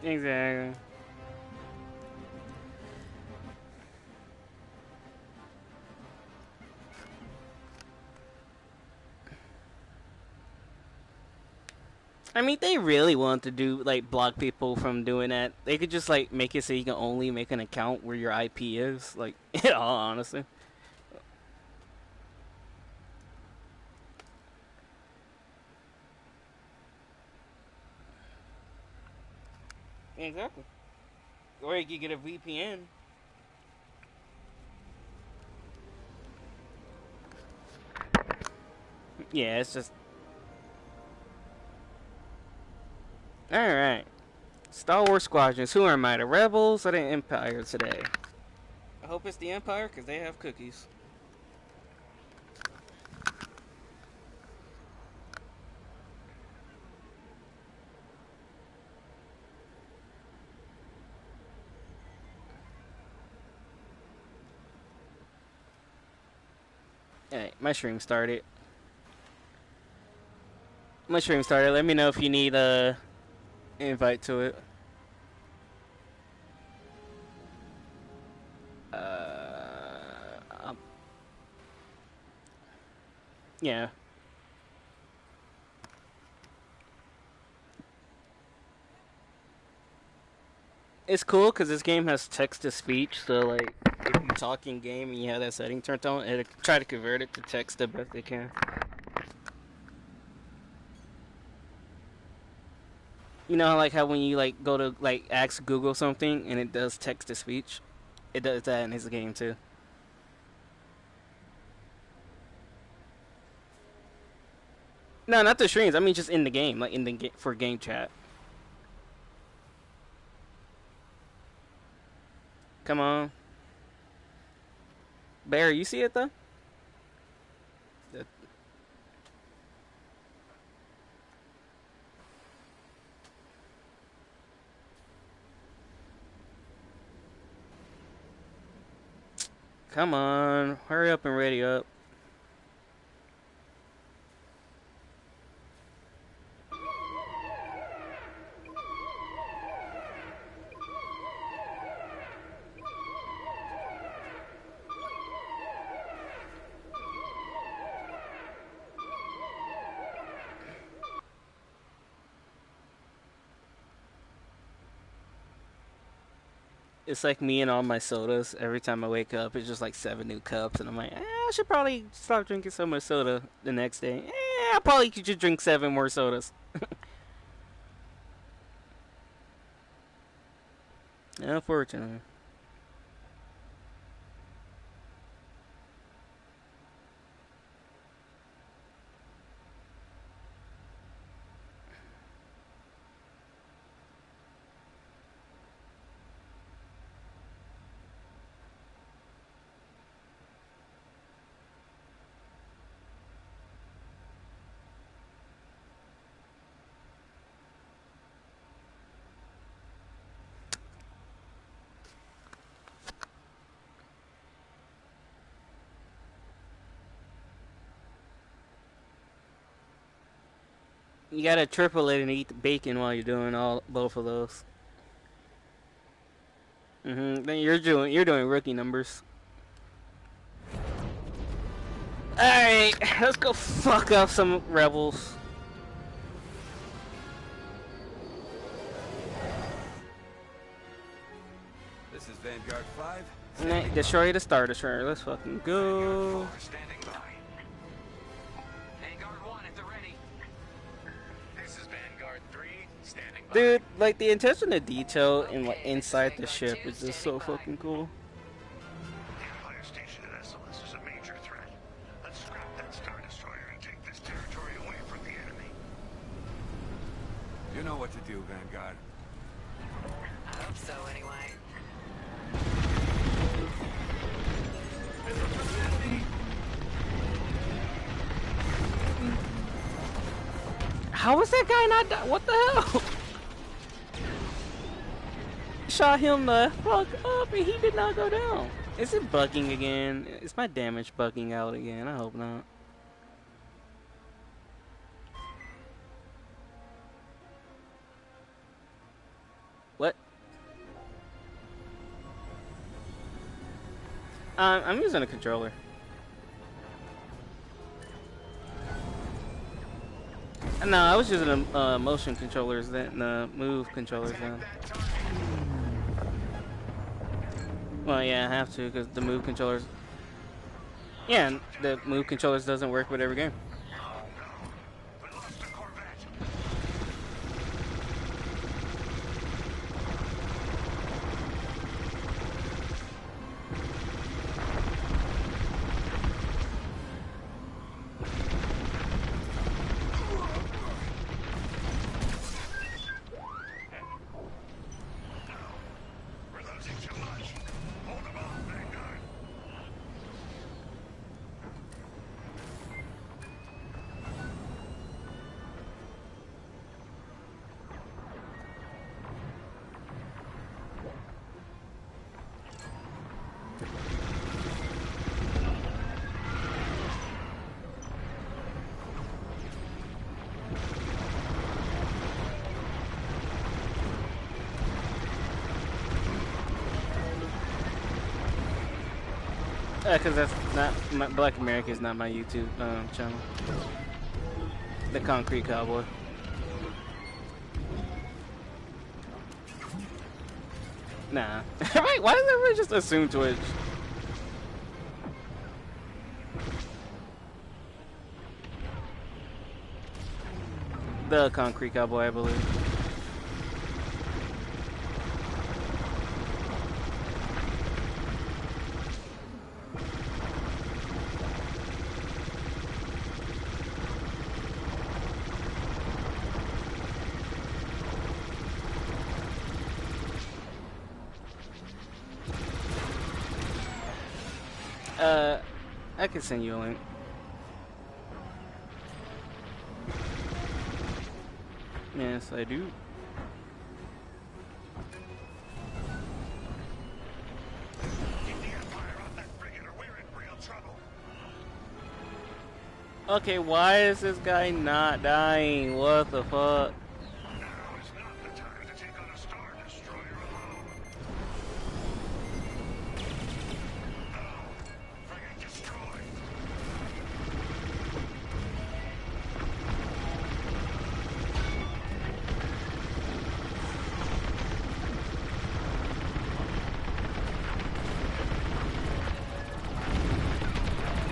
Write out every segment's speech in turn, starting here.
Exactly. I mean, they really want to do like block people from doing that. They could just like make it so you can only make an account where your IP is. Like, in all honesty. Exactly. Or you could get a VPN. Yeah, it's just all right. Star Wars Squadrons. Who am I, the Rebels or the Empire today? I hope it's the Empire because they have cookies. Hey, my stream started. My stream started. Let me know if you need a invite to it. Uh, um, yeah. It's cool because this game has text to speech, so like if you talk in game and you have that setting turned on, it'll try to convert it to text the best they can. You know, like how when you like go to like ask Google something and it does text to speech, it does that in this game too. No, not the streams. I mean, just in the game, like in the for game chat. Come on, Barry, you see it though? That- Come on, hurry up and ready up. It's like me and all my sodas. Every time I wake up, it's just like 7 new cups, and I'm like, I should probably stop drinking so much soda the next day. I probably could just drink 7 more sodas. Unfortunately. You gotta triple it and eat the bacon while you're doing all both of those. Then you're doing rookie numbers. All right, let's go fuck up some rebels. This is Vanguard 5. Destroy the Star Destroyer. Let's fucking go. Standing by. Vanguard 1 at the ready. This is Vanguard 3, standing by. Dude, like the attention to detail in like inside the ship is just so fucking cool. The Empire station at SLS is a major threat. Let's scrap that Star Destroyer and take this territory away from the enemy. You know what to do, Vanguard. I hope so, anyway. How was that guy not die? What the hell? Shot him the fuck up and he did not go down. Is it bugging again? Is my damage bugging out again? I hope not. What? I'm using a controller. No, I was using the motion controllers, then the move controllers. Then. Well, yeah, I have to because the move controllers. Yeah, and the move controllers doesn't work with every game. We lost the Corvette. We're losing too much. Hold them off, Vanguard. Because that's not Black America is not my YouTube channel. The Concrete Cowboy. Nah. Right? Why does everybody just assume Twitch? The Concrete Cowboy, I believe. I can send you a link. Yes, I do. Get the Empire off that frigate or we're in real trouble. Okay, why is this guy not dying? What the fuck? Now is not the time to take on a Star Destroyer alone. Oh, frigate destroyed.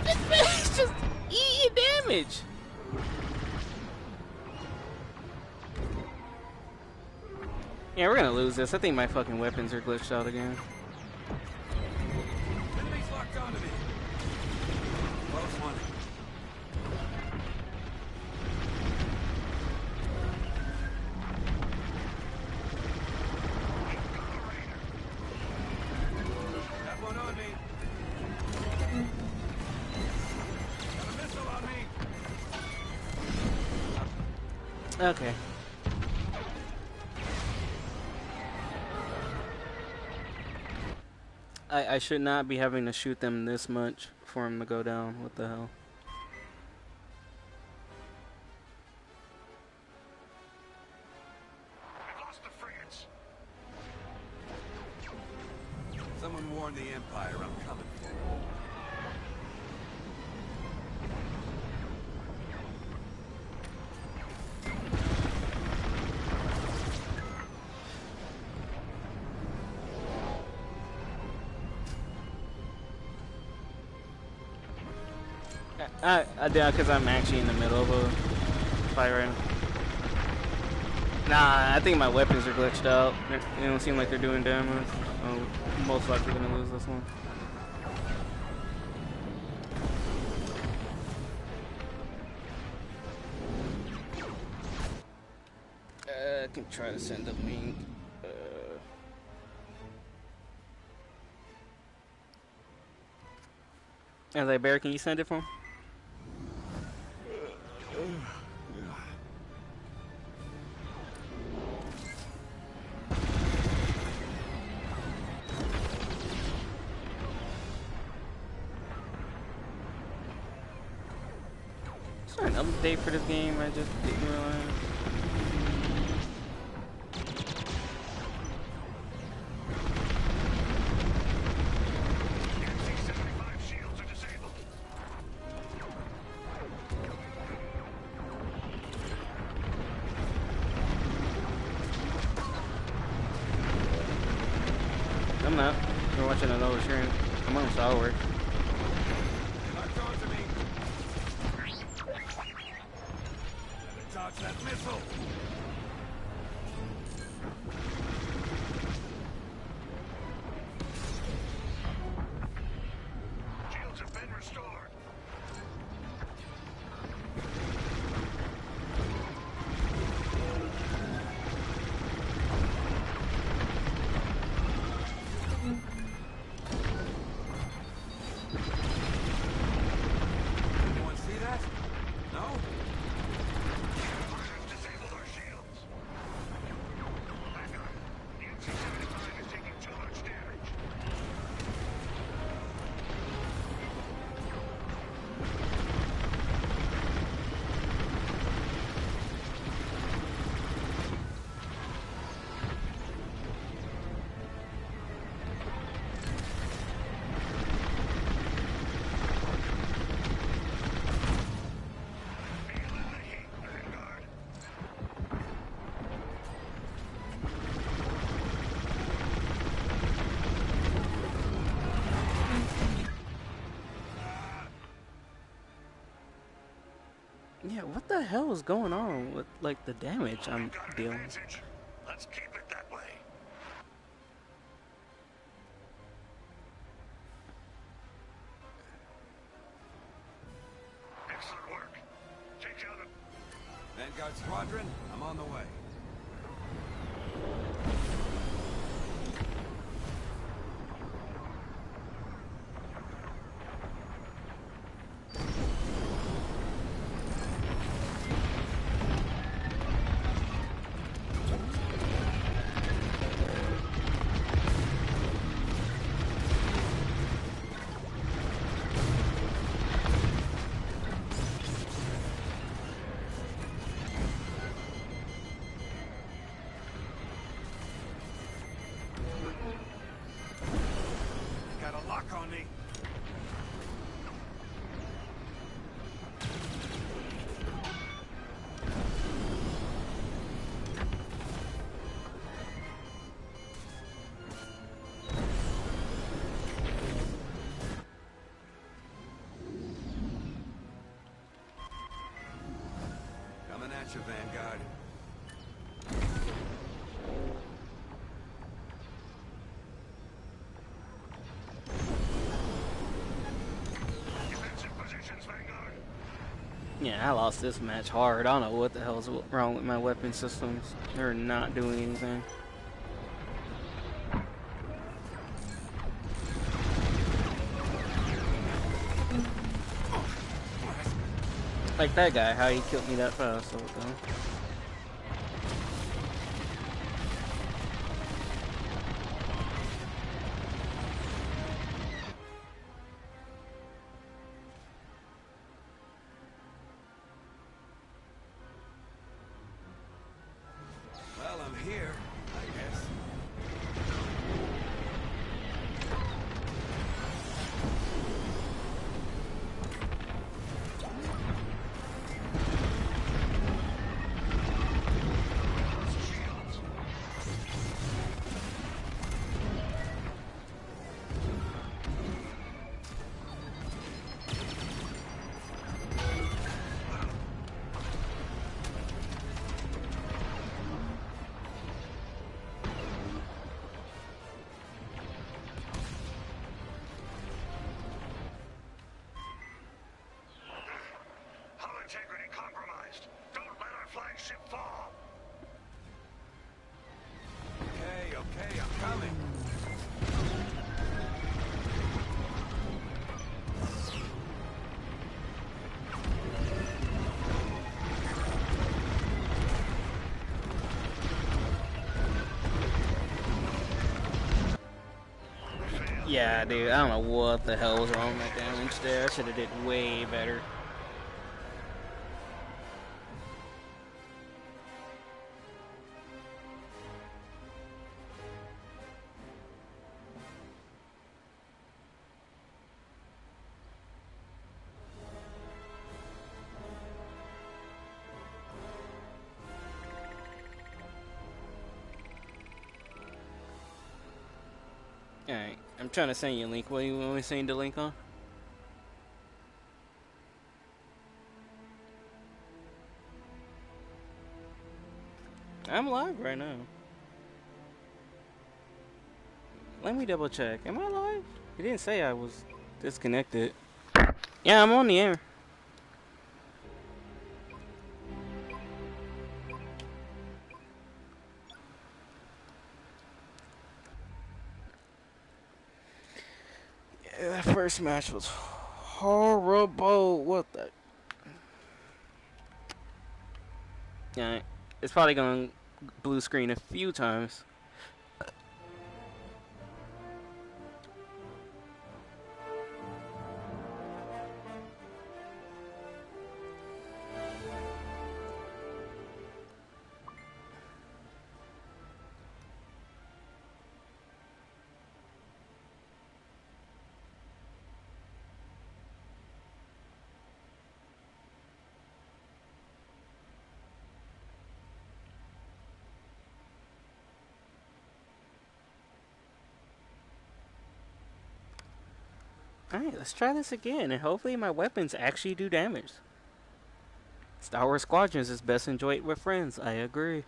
This man's just eating damage. Yeah, we're gonna lose this. I think my fucking weapons are glitched out again. Enemies locked onto me. Close one. Got one on me. Got a missile on me. Okay. I should not be having to shoot them this much for them to go down. What the hell? We've lost the frigates. Someone warned the Empire I'm coming for. I did because I'm actually in the middle of a fight right now. Nah, I think my weapons are glitched out. They don't seem like they're doing damage. I'm most likely gonna lose this one. I can try to send a link. As I Bear, can you send it for him? Is there an update for this game? I just didn't realize. I'm not. We're watching another stream. I'm on Star Wars. Locked onto me. Better dodge that missile. Shields have been restored. Anyone see that? No? Russians disabled our shields. Vanguard, the MC-75 is taking too much damage. Feel the heat, Vanguard. Yeah, what the hell is going on with like the damage I'm Got an dealing? advantage. Let's keep it that way. Excellent work. Take down the... Vanguard Squadron, I'm on the way. Got a lock on me. Coming at you, Vanguard. defensive positions, Vanguard. Yeah, I lost this match hard. I don't know what the hell's wrong with my weapon systems. They're not doing anything. Like that guy, how he killed me that fast. So, Well, I'm here, I guess. Shields. Hull integrity compromised. Don't let our flagship fall. Okay, okay, I'm coming. yeah, dude, I don't know what the hell was wrong with that damage there. I should have did way better. Alright, I'm trying to send you a link. What do you want me to send the link on? I'm live right now. Let me double check. Am I live? He didn't say I was disconnected. Yeah, I'm on the air. Yeah, that first match was horrible. What the? Yeah, it's probably going to blue screen a few times. Alright, let's try this again, and hopefully my weapons actually do damage. Star Wars Squadrons is best enjoyed with friends, I agree.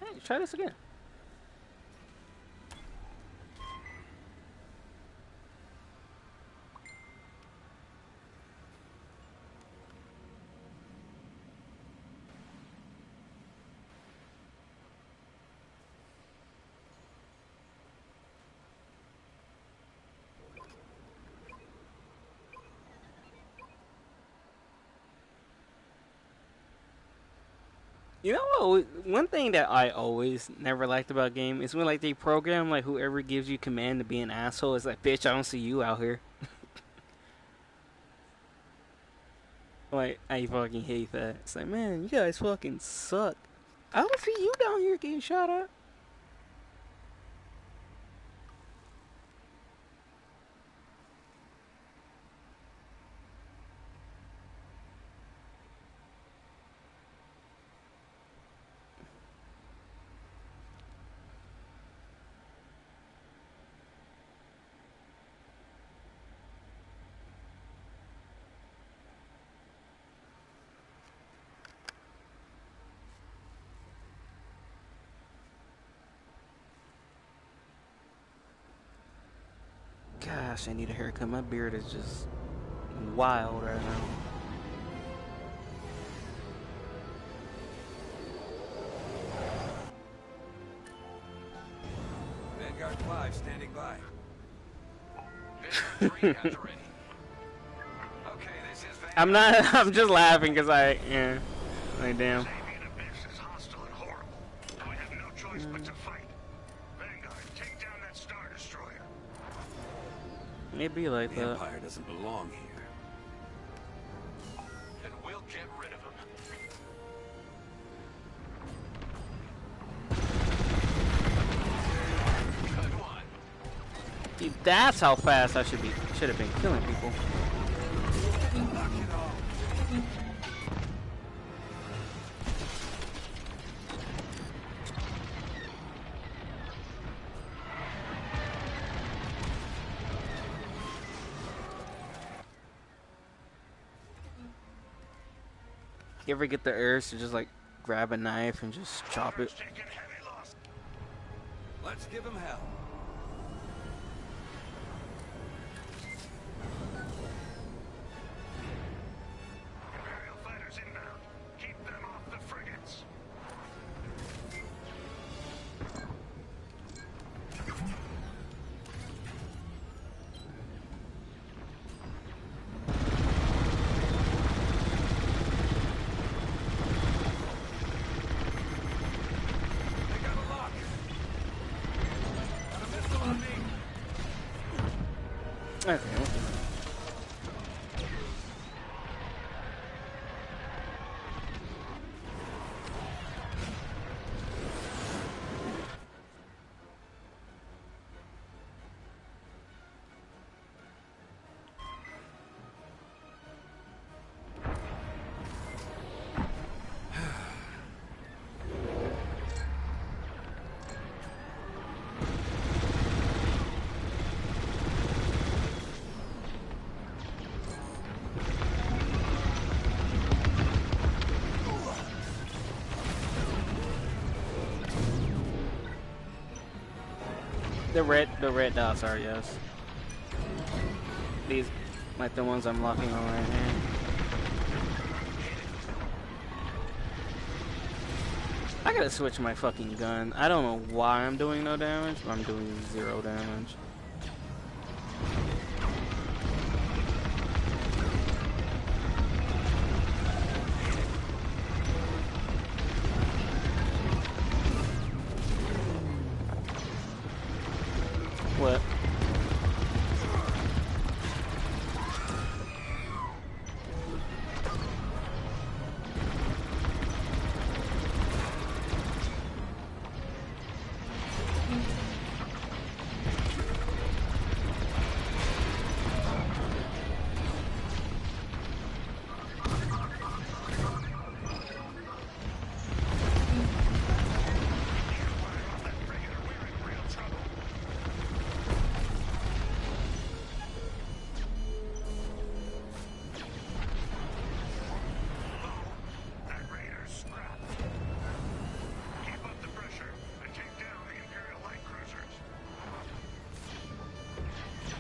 Hey, try this again. You know what? One thing that I always never liked about game is when like they program like whoever gives you command to be an asshole. It's like, bitch, I don't see you out here. Like, I fucking hate that. It's like, man, you guys fucking suck. I don't see you down here getting shot at. Gosh, I need a haircut. My beard is just wild right now. Vanguard 5 standing by. Vanguard 3 at the ready. Okay, this is Vanguard. I'm not. I'm just laughing because yeah. Like, damn. Sabian Abyss is hostile and horrible. We have no choice but to fight. Vanguard, take down that Star Destroyer. It be like The that. Empire doesn't belong here. Then we'll get rid of him. Good one. See, that's how fast I should have been killing people. Knock it off. You ever get the urge to just like grab a knife and just chop it? Taking heavy loss. Let's give him hell. Imperial fighters inbound. Keep them off the frigates. They got a lock. Okay. The red dots are yes. These, like the ones I'm locking on right here. I gotta switch my fucking gun. I don't know why I'm doing no damage, but I'm doing 0 damage. What?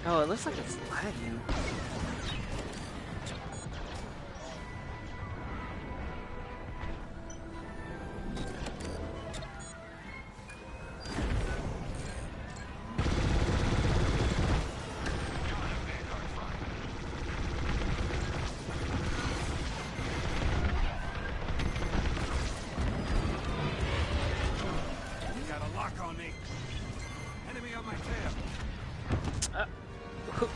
Oh, it looks like it's lagging. Got a lock on me. Enemy on my tail.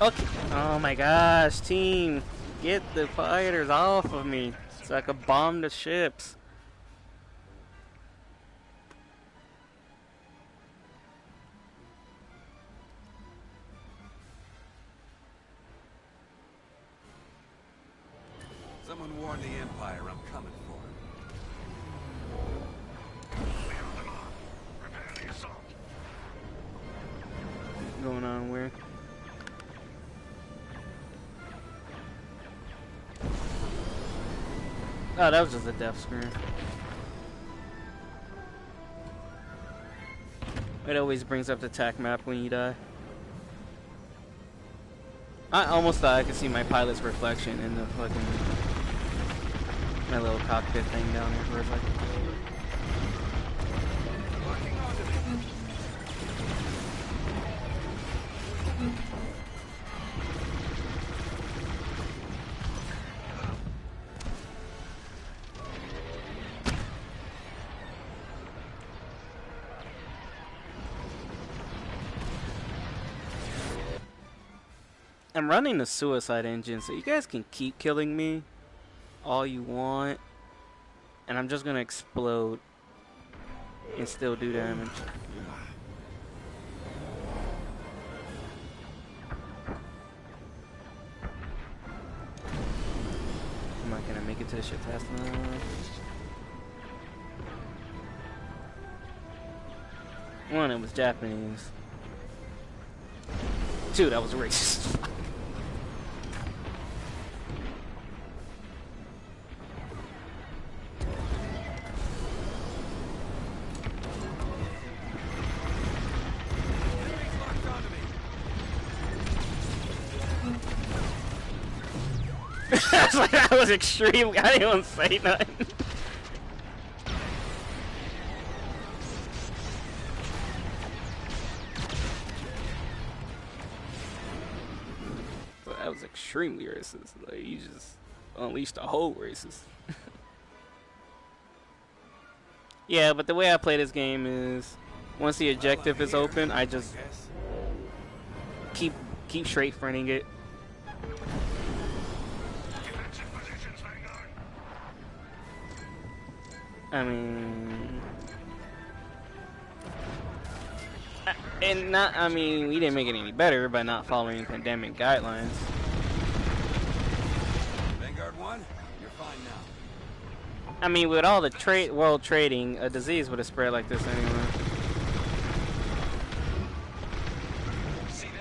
Okay. Oh my gosh, team. Get the fighters off of me so I could bomb the ships. Someone warned the Empire I'm coming for Prepare the assault. What's going on where? Oh, that was just a death screen. It always brings up the attack map when you die. I almost thought I could see my pilot's reflection in the fucking my little cockpit thing down there for a second. Locking onto me. I'm running the suicide engine, so you guys can keep killing me all you want, and I'm just gonna explode and still do damage. I'm not gonna make it to the ship fast enough. One, it was Japanese. Two, that was racist. Enemy's locked onto me. That's like that was extreme. I didn't even say nothing. So that was extremely racist. Like you just unleashed a whole racist. Yeah, but the way I play this game is once the objective is open, I just keep keep straight fronting it. Defensive positions, Vanguard. I mean, and not. I mean, we didn't make it any better by not following pandemic guidelines. Vanguard 1, you're fine now. I mean, with all the world trading, a disease would have spread like this anyway.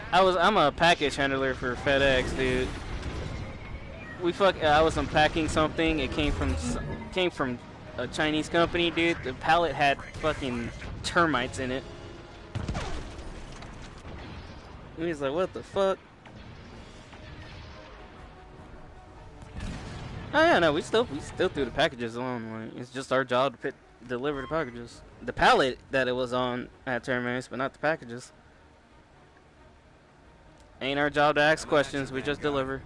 I'm a package handler for FedEx, dude. I was unpacking something. It came from a Chinese company, dude. The pallet had fucking termites in it. And he's like, "What the fuck?" Oh yeah, no, we still threw the packages on. Like, it's just our job to deliver the packages. The pallet that it was on had termites, but not the packages. Ain't our job to ask questions. We just deliver.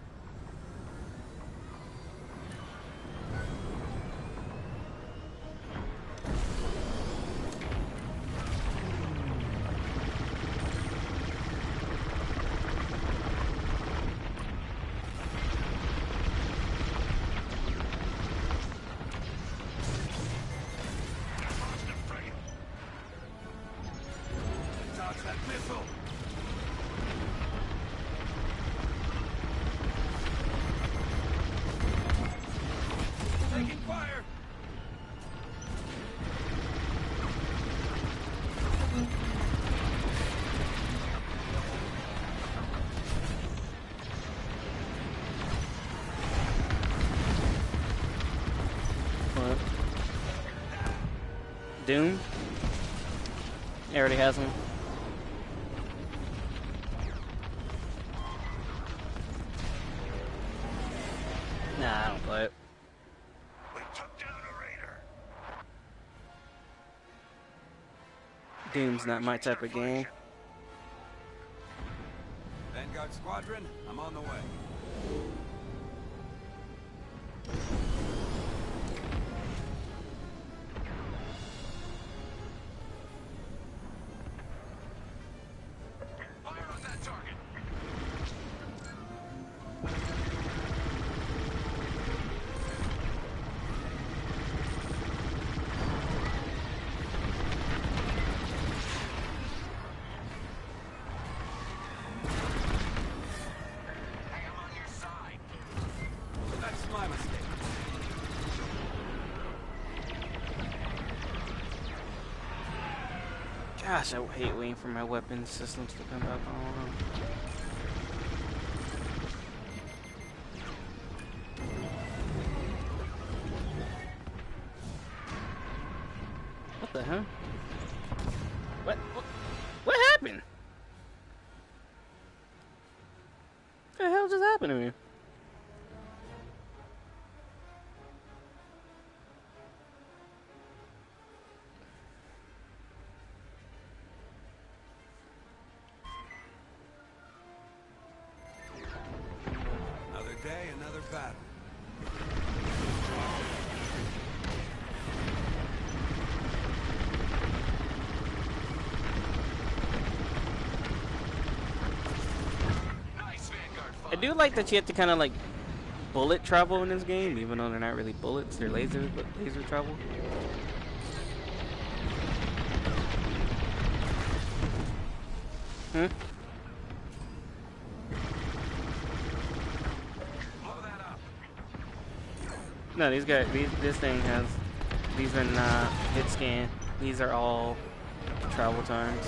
Dodge that missile. Taking fire. What? Doom? He already has one. Nah, I don't play it. We took down a raider. Doom's not my type of game. Vanguard Squadron, I'm on the way. Fire on that target. Hey, I'm on your side. That's my mistake. Gosh, I hate waiting for my weapon systems to come back on. What the hell? What happened? What the hell just happened to me? Another day, another battle. Nice Vanguard I fire. do like that you have to kind of like bullet travel in this game, even though they're not really bullets, they're lasers, but laser travel. Hmm? Blow that up. No, this thing has, these are not hit scan. These are all travel times.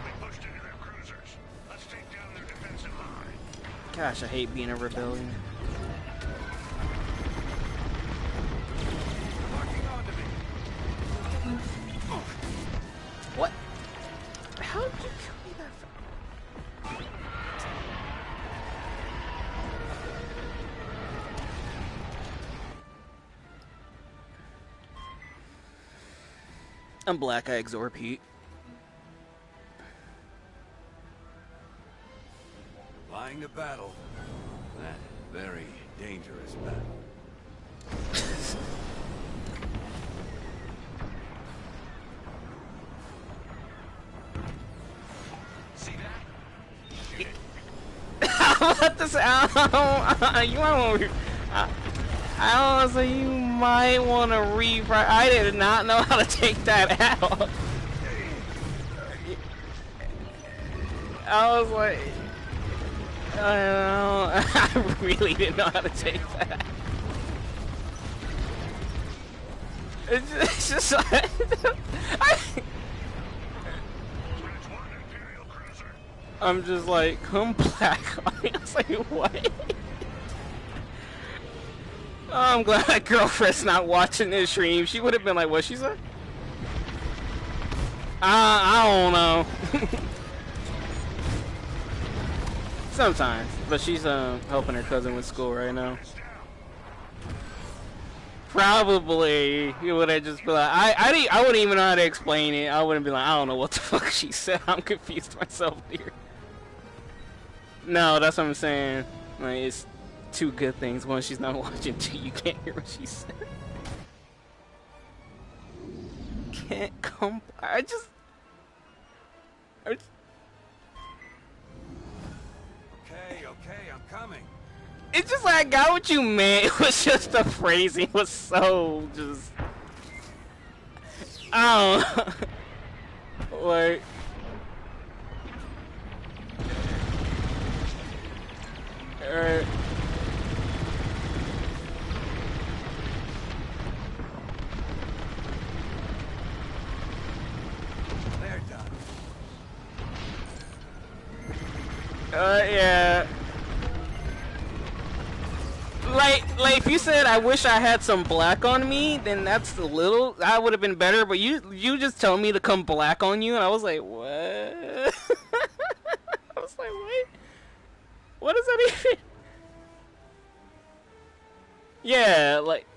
We pushed into their cruisers. Let's take down their defensive line. Gosh, I hate being a rebellion. Locking onto me. What? How did you kill me that fast? I'm Black Eye Exorpete. Flying to battle. That very dangerous battle. just, you might want to, I was like, you might want to rewrite. I did not know how to take that out. I was like, I really didn't know how to take that. It's just like, I'm just like, come black on me. I was like, what? Oh, I'm glad my girlfriend's not watching this stream. She would have been like, what she said? I don't know. Sometimes, but she's helping her cousin with school right now. Probably he would have just been like, I wouldn't even know how to explain it. I wouldn't be like, I don't know what the fuck she said. I'm confused myself here. No, that's what I'm saying. Like, it's two good things. One, she's not watching. Two, you can't hear what she said. Can't come. I just Okay, I'm coming. It's just like, I got what you meant. It was just the phrasing was so just, I don't know. Like, alright. They're done. Yeah. Like if you said I wish I had some black on me, then that's a little, that would have been better, but you just tell me to come black on you, and I was like, what? I was like, wait, what is that even? Yeah, like,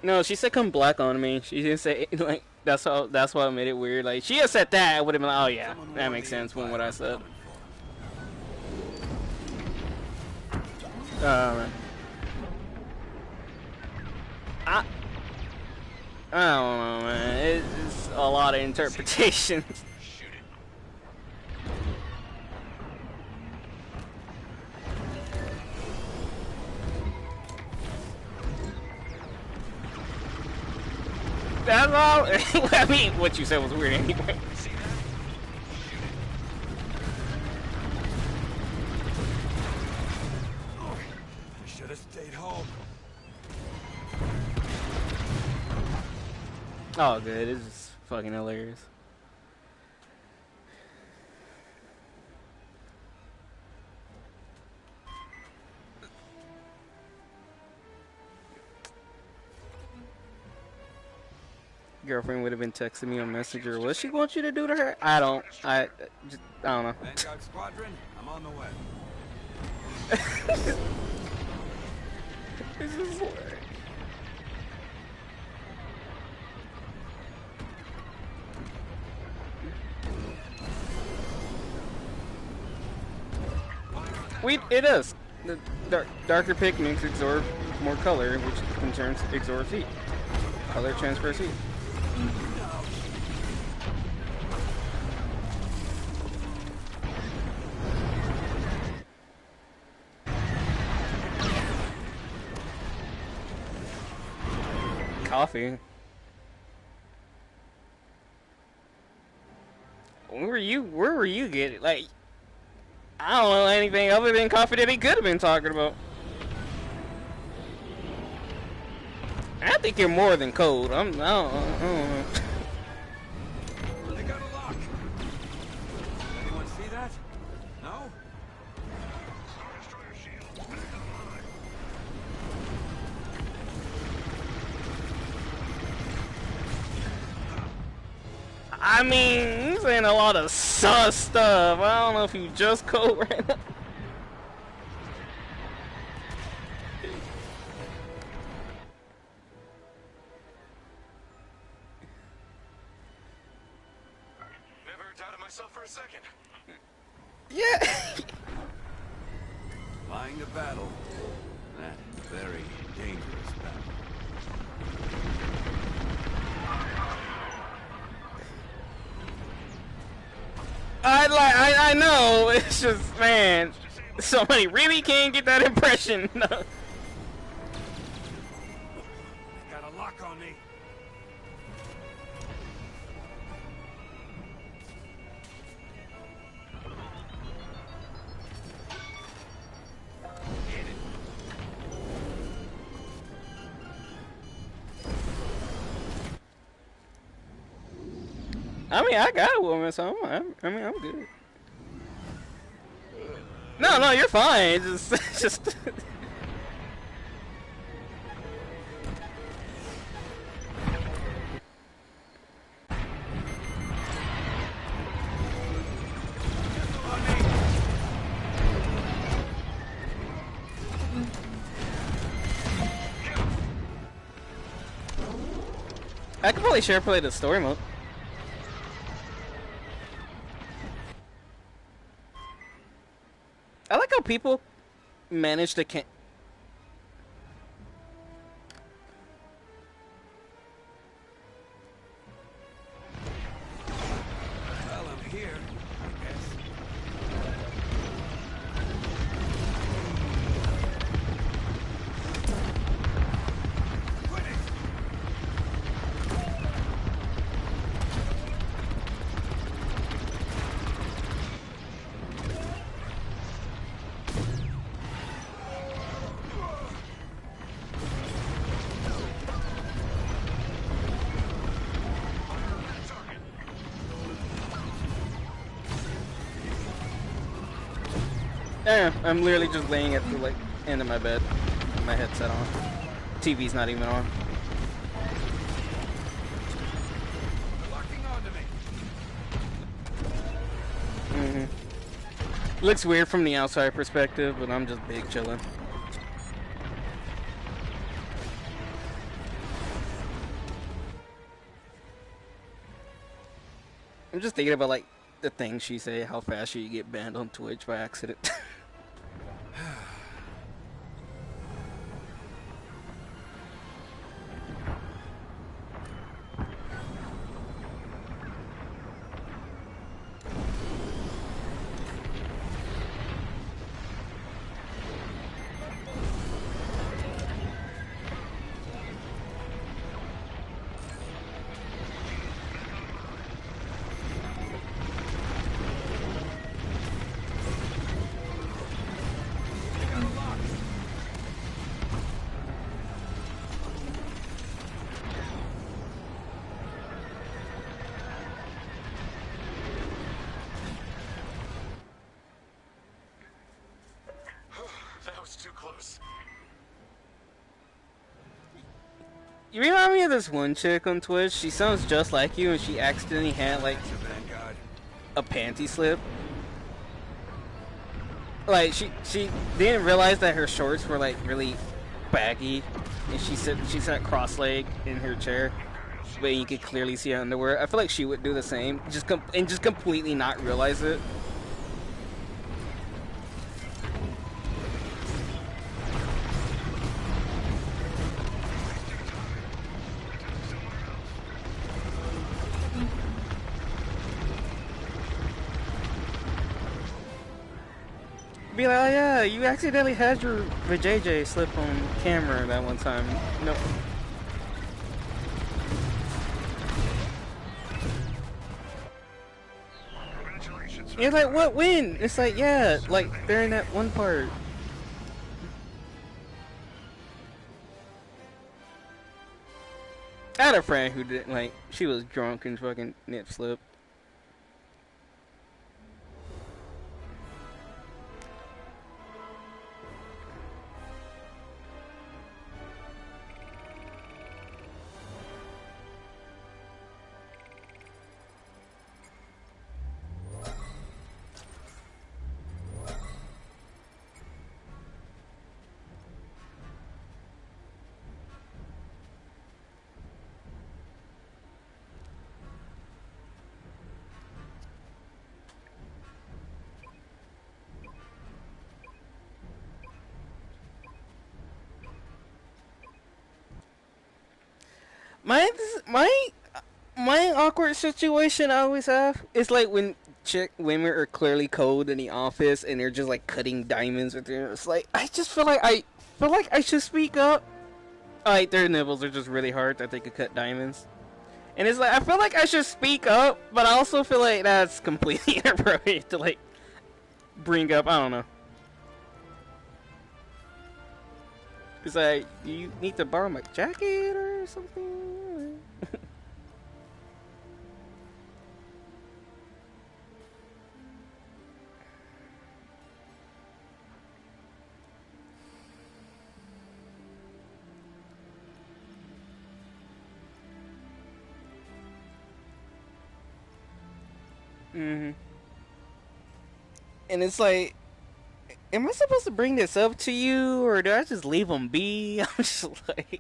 no, she said come black on me. She didn't say, like, that's why I made it weird. Like, she had said that, I would have been like, oh yeah, that makes sense from what I said. I don't know, man. It's a lot of interpretations. Shoot it. That's all. I mean, what you said was weird anyway. See that? Shoot it. I should have stayed home. Oh, good. It's just fucking hilarious. Girlfriend would have been texting me on Messenger. What she want you to do to her? I don't know. Vanguard Squadron, I'm on the way. This is hilarious. It is. The darker pigments absorb more color, which in turn absorbs heat. Color transfers heat. Coffee. Where were you getting, like, I don't know anything other than coffee that he could have been talking about. I think you're more than cold. I don't know. They got a lock. Anyone see that? No? Star Destroyer shield back online. I mean, he's saying a lot of sus stuff. I don't know if you just cold right now. Never doubted myself for a second. Yeah. Flying to battle. That very dangerous battle. I know. It's just, man. Somebody really can't get that impression. They got a lock on me. I mean, I got a woman, so I'm good. No, you're fine. Just. I could probably share play the story mode. I like how people manage to Well, I'm here, I guess. Quit it! Yeah, I'm literally just laying at the end of my bed with my headset on. TV's not even on. Locking onto me. Looks weird from the outside perspective, but I'm just big chilling. I'm just thinking about the things she say, how fast you get banned on Twitch by accident. That was too close. You remind me of this one chick on Twitch. She sounds just like you, and she accidentally had Vanguard. a panty slip. Like she didn't realize that her shorts were really baggy, and she sat cross-legged in her chair, but you could clearly see her underwear. I feel like she would do the same, just completely not realize it. Be like, oh yeah, you accidentally had your vajayjay slip on camera that one time. No. Congratulations. You're like, what, when? It's like, yeah, like, during that one part. I had a friend who did, she was drunk and fucking nip slip. My awkward situation I always have is like when women are clearly cold in the office and they're just like cutting diamonds with their. It's like I just feel like I should speak up. Like their nipples are just really hard that they could cut diamonds, and it's like I feel like I should speak up, but I also feel like that's completely inappropriate to like bring up. I don't know. It's like, do you need to borrow my jacket or something? Mm-hmm. And it's like, am I supposed to bring this up to you, or do I just leave them be? I'm just like...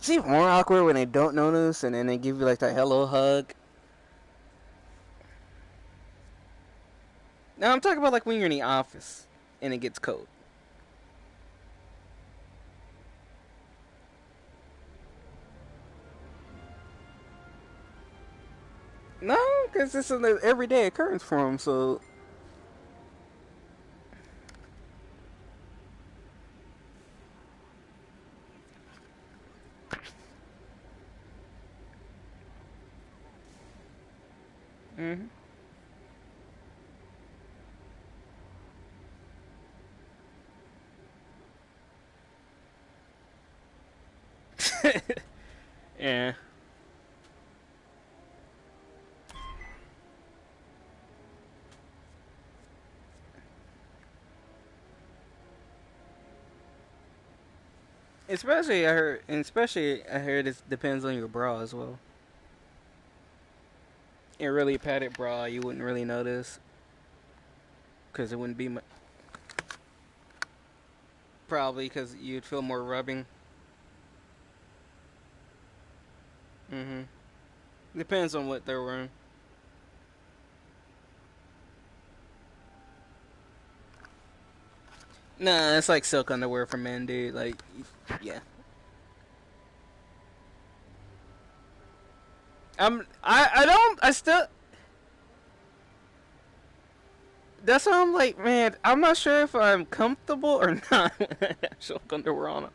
It's even more awkward when they don't notice, and then they give you like that hello hug. Now I'm talking about like when you're in the office, and it gets cold. No, because it's an everyday occurrence for them, so... Mm-hmm. Yeah. Especially I heard it depends on your bra as well. A really padded bra, you wouldn't really notice, because it wouldn't be much. Probably because you'd feel more rubbing. Mm-hmm. Depends on what they're wearing. Nah, it's like silk underwear for men, dude. Like, yeah. I still. That's why I'm like, man, I'm not sure if I'm comfortable or not with that silk underwear on it.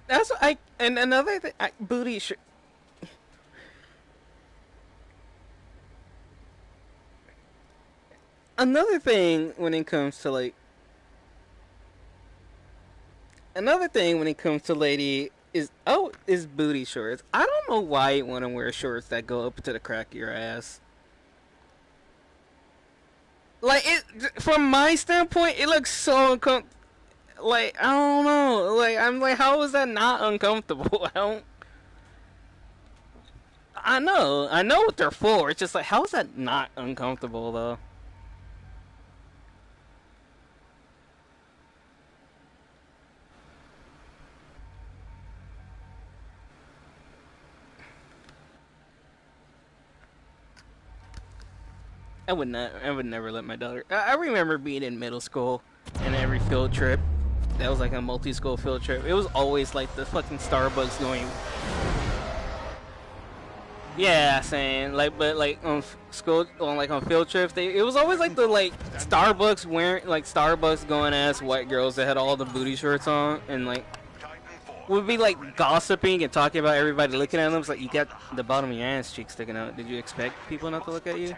That's what and another thing, booty shirt. Another thing when it comes to like, another thing when it comes to lady is booty shorts. I don't know why you want to wear shorts that go up to the crack of your ass. Like it, from my standpoint, it looks so uncomfortable. Like I don't know. Like I'm like, how is that not uncomfortable? I know what they're for. It's just like, how is that not uncomfortable though? I would not. I would never let my daughter. I remember being in middle school, and every field trip, that was like a multi-school field trip. It was always like the fucking Starbucks going. Yeah, saying like, but like on school, on like on field trips, it was always like the like Starbucks wearing like Starbucks going ass white girls that had all the booty shorts on, and like would be like gossiping and talking about everybody looking at them. It's like, you got the bottom of your ass cheek sticking out. Did you expect people not to look at you?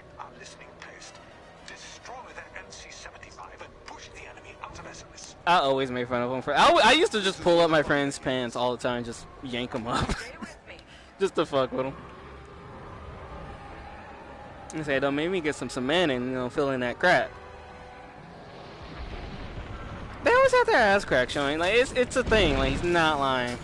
I always make fun of them. I used to just pull up my friends' pants all the time, just yank them up, just to fuck with them. I say, don't make me get some cement and, you know, fill in that crack. They always have their ass crack showing. Like, it's a thing. Like, he's not lying.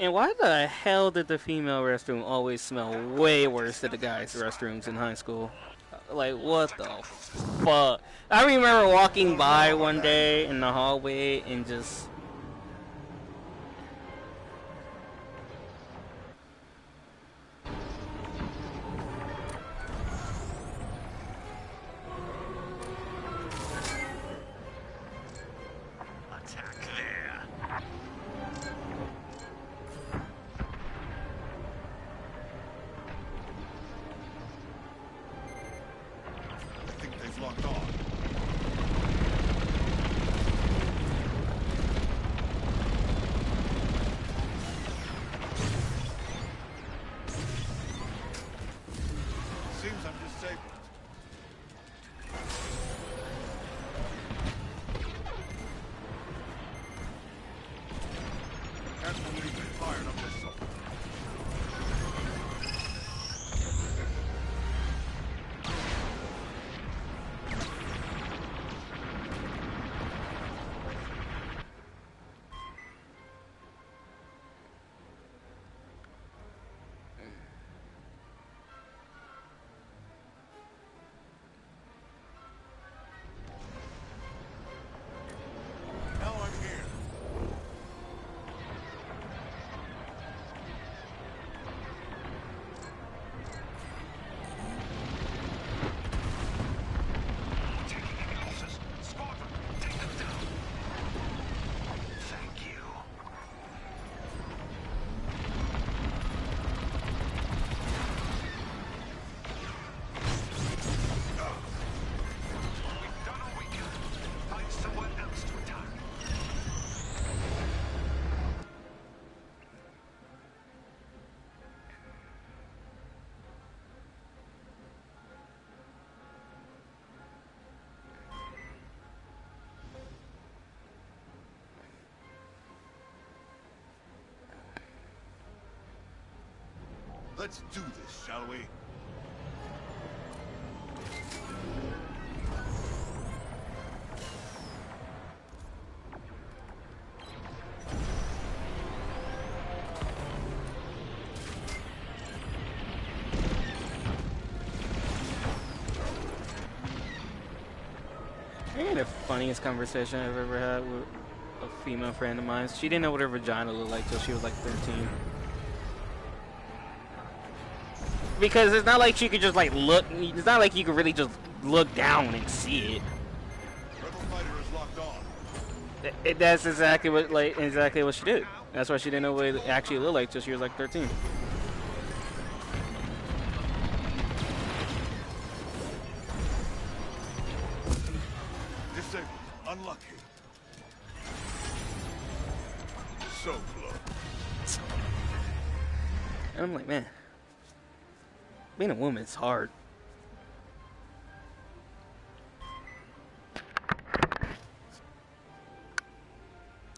And why the hell did the female restroom always smell way worse than the guys' restrooms in high school? Like, what the fuck? I remember walking by one day in the hallway and just... Attack there. I think they've locked on. Seems I'm disabled. Can't believe they fired a missile. Now I'm here. Taking any losses. Squadron, take them down. Thank you. We've done all we can. Find someone else to attack. Let's do this, shall we? I had the funniest conversation I've ever had with a female friend of mine. She didn't know what her vagina looked like till she was like 13. Because it's not like she could just like look. It's not like you could really just look down and see it. Rebel fighter is locked on. That's exactly what she did. That's why she didn't know what it actually looked like till she was like 13. Disabled. Unlucky. So close. And I'm like, man, being a woman is hard.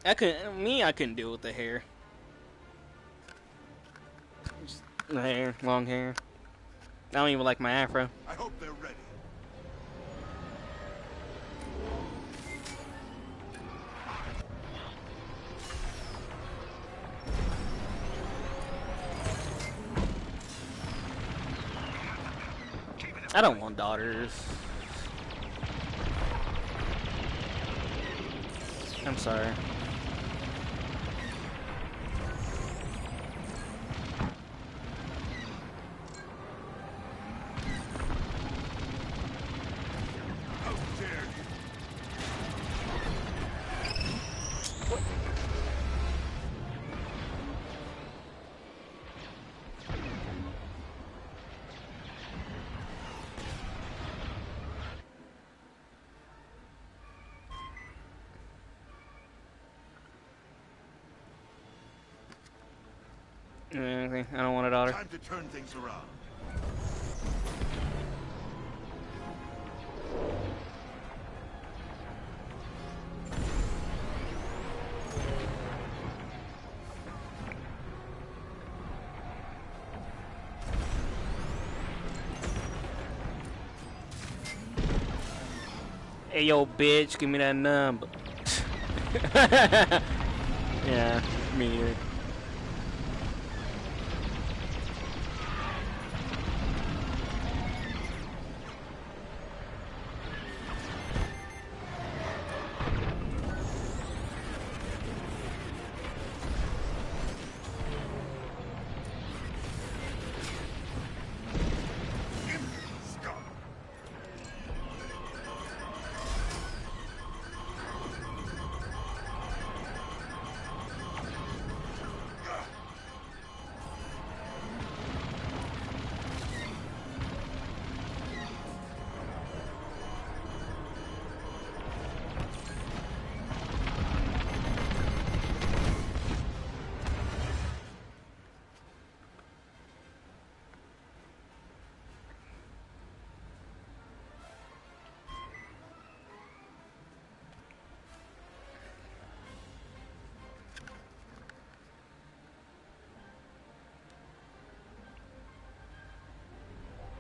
I couldn't deal with the hair. Just the hair, long hair. I don't even like my afro. I hope they're ready. I don't want daughters. I'm sorry. How dare you? Okay, I don't want a daughter. Time to turn things around. Hey yo, bitch, give me that number. Yeah, me either.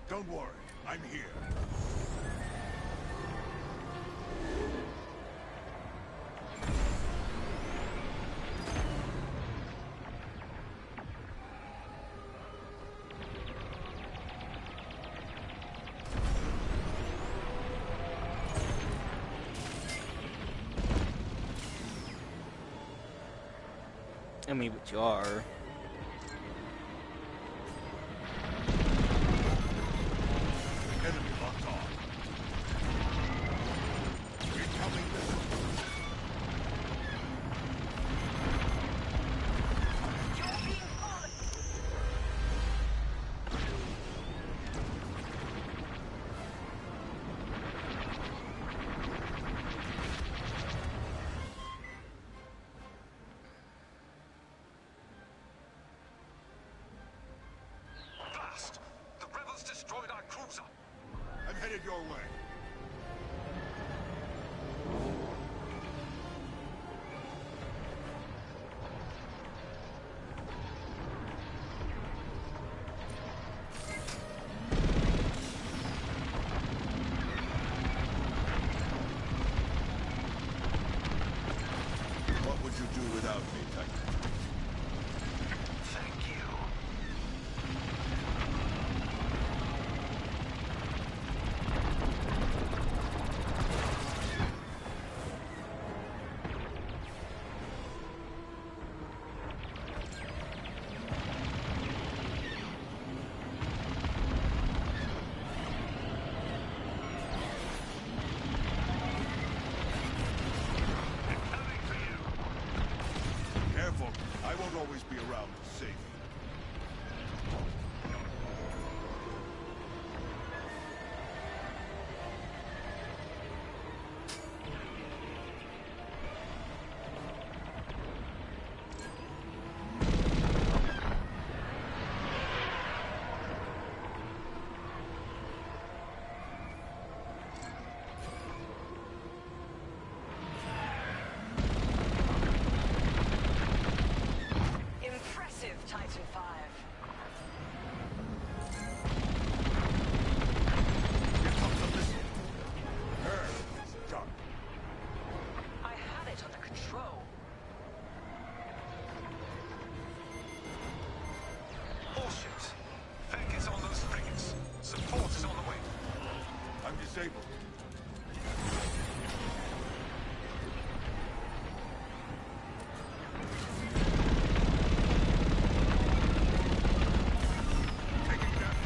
Don't worry, I'm here. I mean, but you are. Enemy locked on. Incoming missile. Blast! The rebels destroyed our cruiser. I'm headed your way. What would you do without me, Titan? Thank you. Coming for you. Careful, I won't always be around to save you. Impressive, Titan 5. Here comes a missile. It's done. I had it under control. Warships. Fenk is on those frigates. Support is on the way. I'm disabled. Taking damage.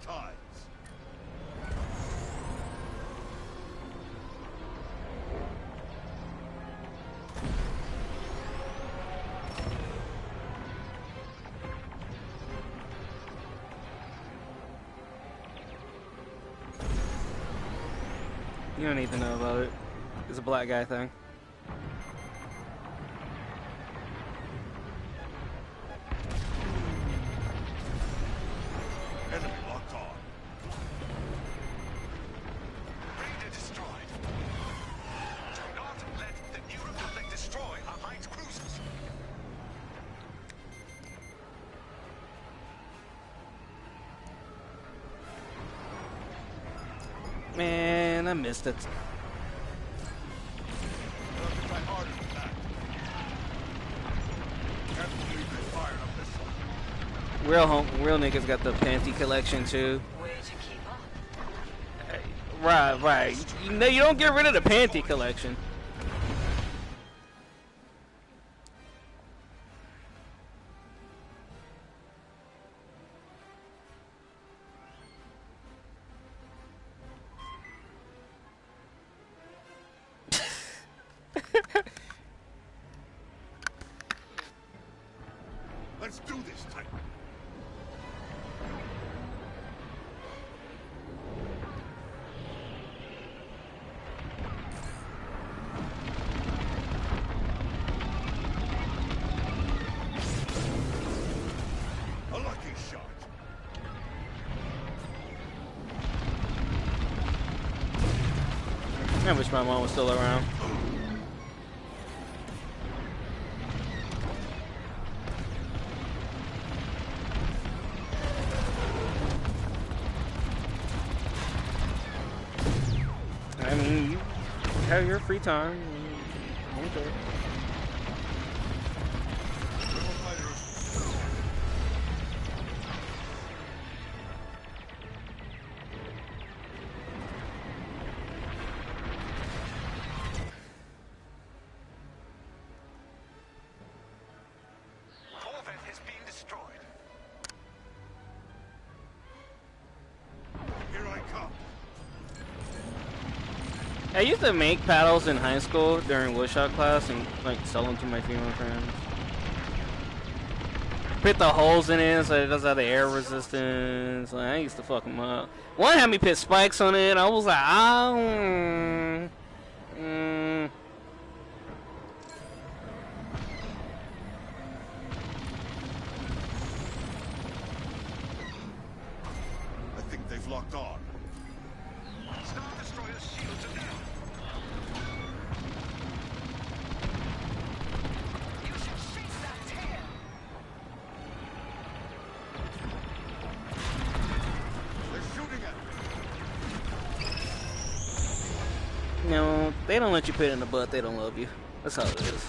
the tides. You don't need to know about it. It's a black guy thing. Enemy locked on. Raider destroyed. Do not let the New Republic destroy Alliance cruisers. Man, I missed it. We'll have to try harder than that. Can't believe they fired up this one. Real niggas got the panty collection too. Way to keep up. Right. You know, you don't get rid of the panty collection. Let's do this, Titan. A lucky shot. I wish my mom was still around. I mean, you have your free time. Okay. Little fighters. Corvette has been destroyed. Here I come. I used to make paddles in high school during woodshop class and like sell them to my female friends. Put the holes in it so it doesn't have the air resistance. Like, I used to fuck them up. One had me put spikes on it. I was like, I think they've locked on. Star Destroyer's shields are down. You should chase that tail. They're shooting at me. No, they don't let you put it in the butt. They don't love you. That's how it is.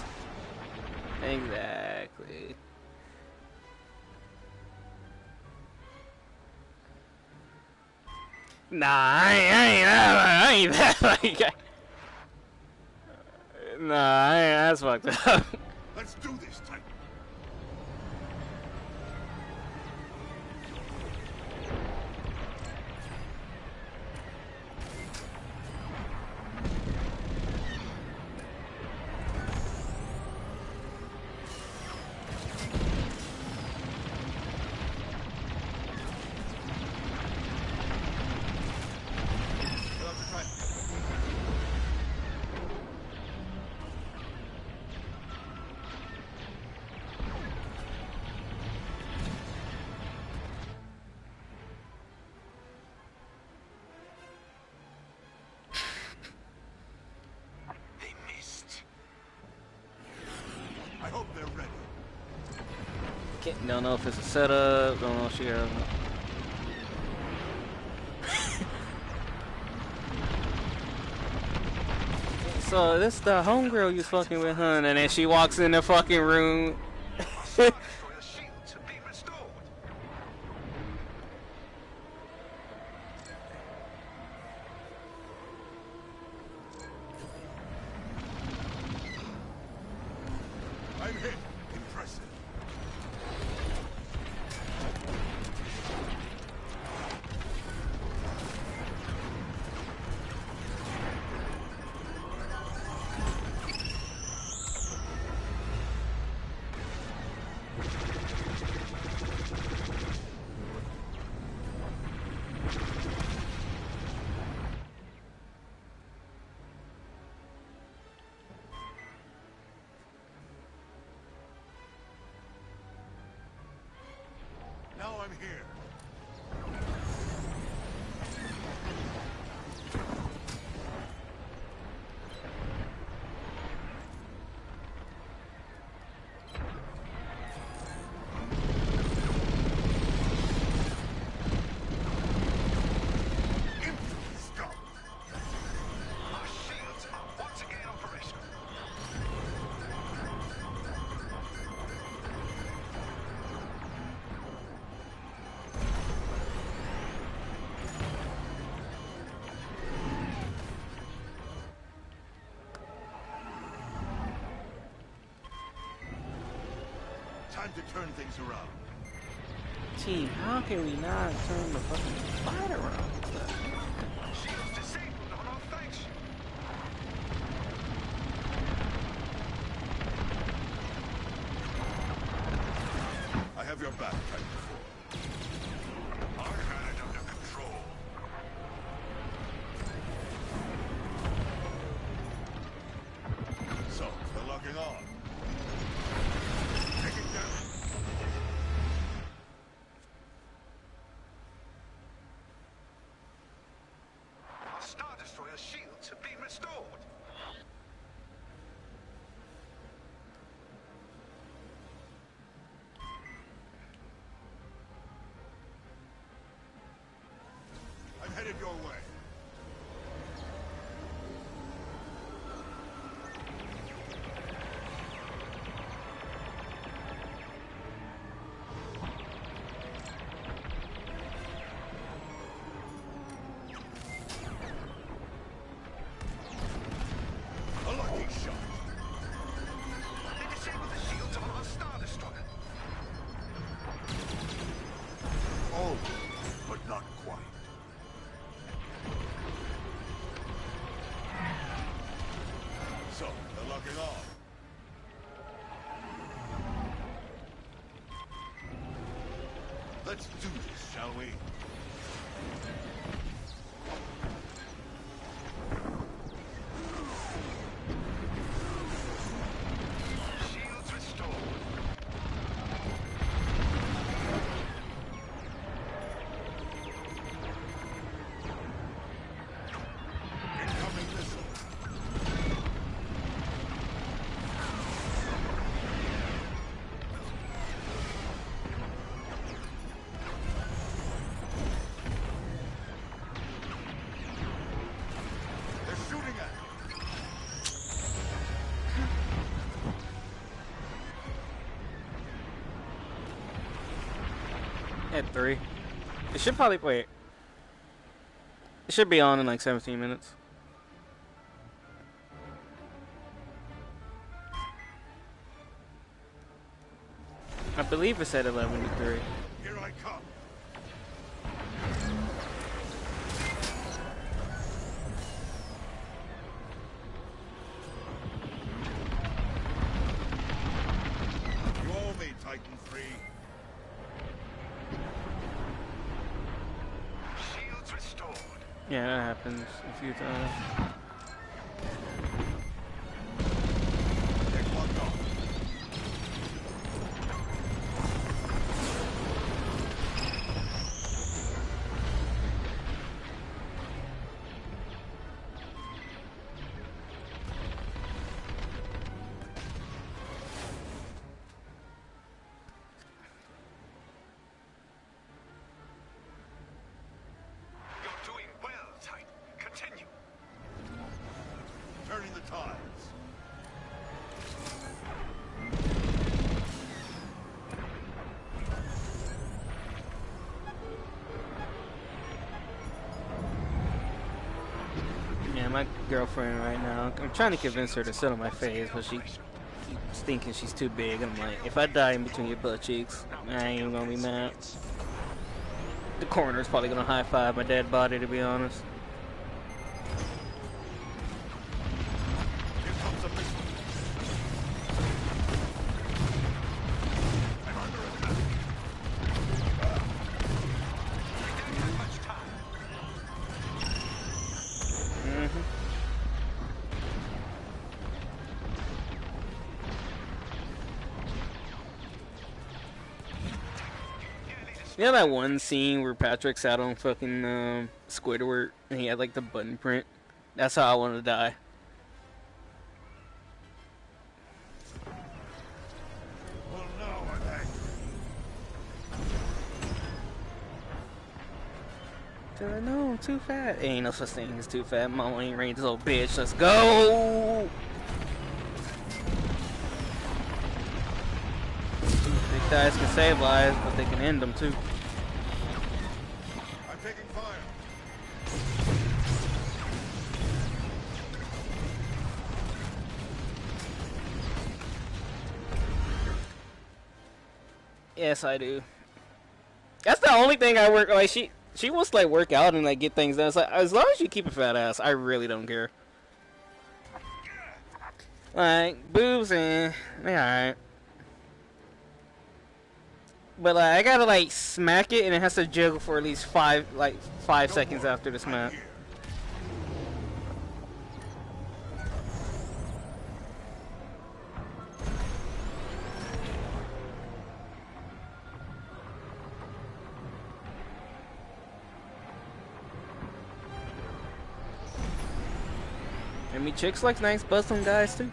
Exactly. Nah, I ain't that like. Nah, that's fucked up. Let's do this, Titan. We'll have to try. They missed. I hope they're ready. Don't know if it's a setup. Don't know if she has. So this the homegirl you fucking with, hun, and then she walks in the fucking room. Star Destroyer's shields have been restored. I'm hit. Impressive. Now I'm here. Time to turn things around. Team, how can we not turn the fucking fight around? Shields disabled on our faction. I have your back, Titanfall. I had it under control. So, they're locking on. Take it down. Our Star Destroyer shields have been restored. I'm headed your way. A lucky shot. They disabled the shields on our Star Destroyer. Oh, but not quite. So, they're locking on. Let's do this, shall we? Shields restored. Incoming missile. They're shooting at me. At 3. It should probably wait. It should be on in like 17 minutes. I believe it's at 11 to 3. Here I come. You owe me, Titan 3. Shields restored. Yeah, that happens a few times. Take one off. You're doing well, Titan. Continue. Turning the tides. Yeah, my girlfriend right now, I'm trying to convince her to sit on my face, but she keeps thinking she's too big. I'm like, if I die in between your butt cheeks, I ain't even gonna be mad. The coroner's probably gonna high five my dead body, to be honest. Here comes a missile. I'm under attack. We don't have much time. Nearly destroyed. You know that one scene where Patrick sat on fucking Squidward and he had like the button print? That's how I want to die. Well, now I'm angry. No, I'm too fat. Ain't no such thing as too fat. Mama ain't raised this old bitch. Let's go! Big guys can save lives, but they can end them too. I'm taking fire. Yes, I do. That's the only thing I work. Like she wants to like work out and like get things done. It's like as long as you keep a fat ass, I really don't care. Like boobs and alright. But like, I gotta like smack it, and it has to jiggle for at least 5 seconds after the smack. I mean, chicks like nice bust on guys too.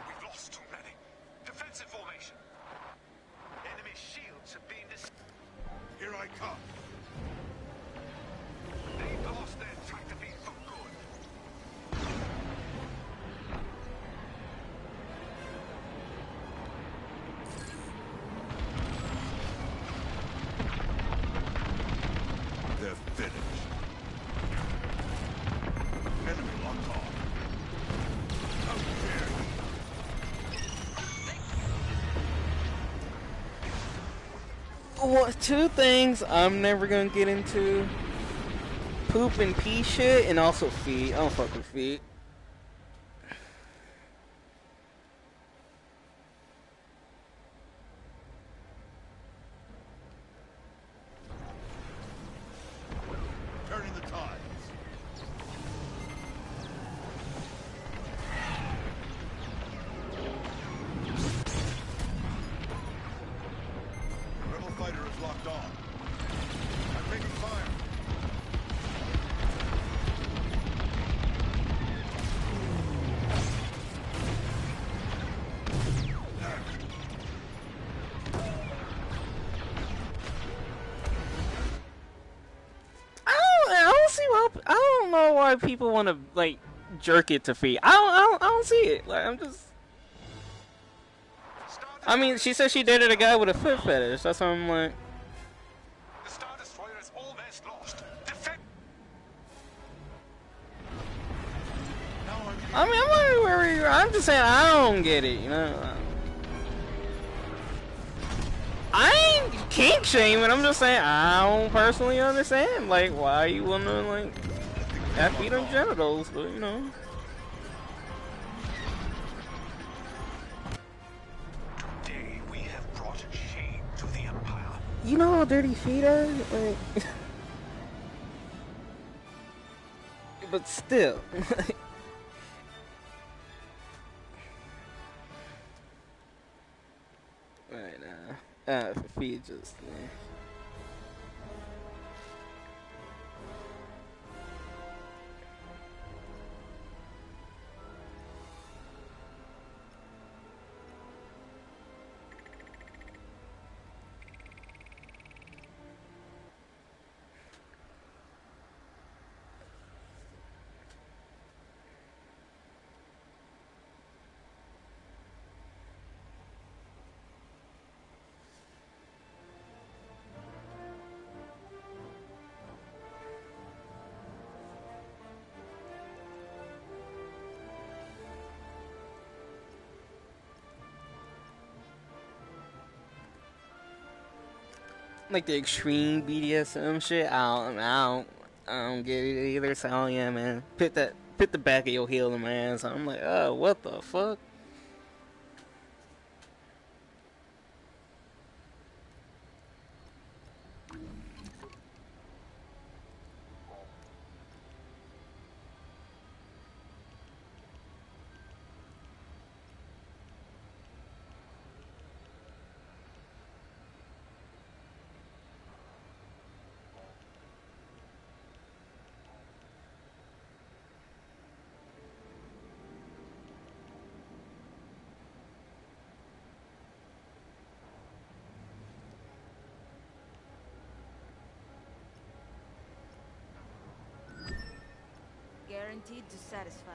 We've lost too many. Defensive formation. Enemy shields have been Here I come. They've lost their tractor beam for good. They're finished. Enemy locked on. How dare you! What, 2 things I'm never gonna get into: poop and pee shit, and also feet. I don't fuck with feet. Turning the tides. Rebel fighter is locked on. I'm taking fire. I don't see why. I don't know why people want to like jerk it to feet. I don't see it. Like I'm just. I mean, she said she dated a guy with a foot fetish. That's why I'm like. The Star Destroyer is almost lost. Defend. Now I mean, I'm not where you're. I'm just saying I don't get it. You know. I ain't kink shaming. I'm just saying I don't personally understand. Like, why you wanna like have feet on genitals? But you know. Today we have brought shame to the Empire. You know how dirty feet are? Like, but still. Right now. Feet just. Yeah. like the extreme BDSM shit. I don't get it either. So oh yeah, man, put the back of your heel in my ass. I'm like, oh, what the fuck? Guaranteed to satisfy.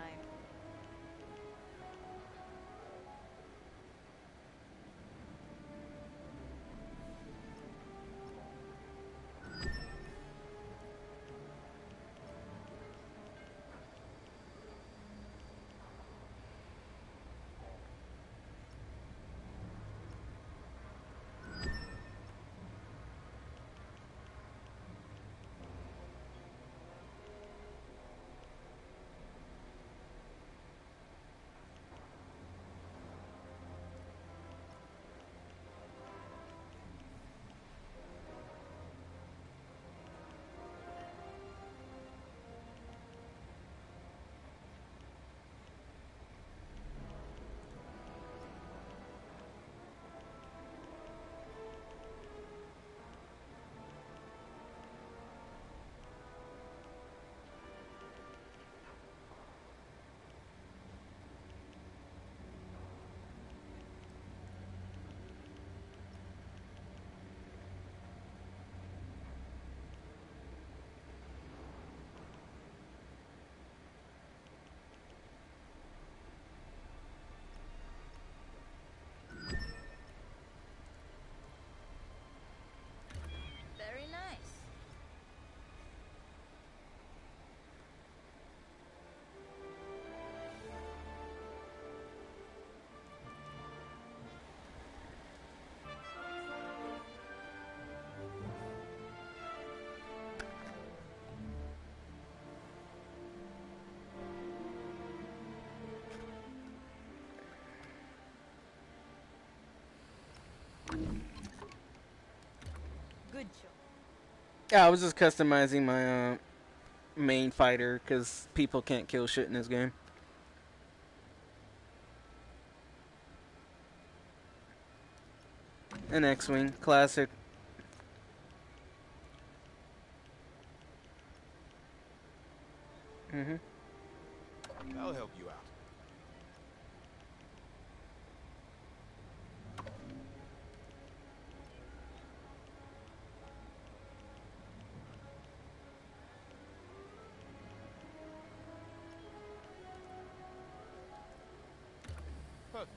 Very nice. Good job. Yeah, I was just customizing my main fighter because people can't kill shit in this game. An X-wing, classic. Mhm. I'll help you out. Perfect.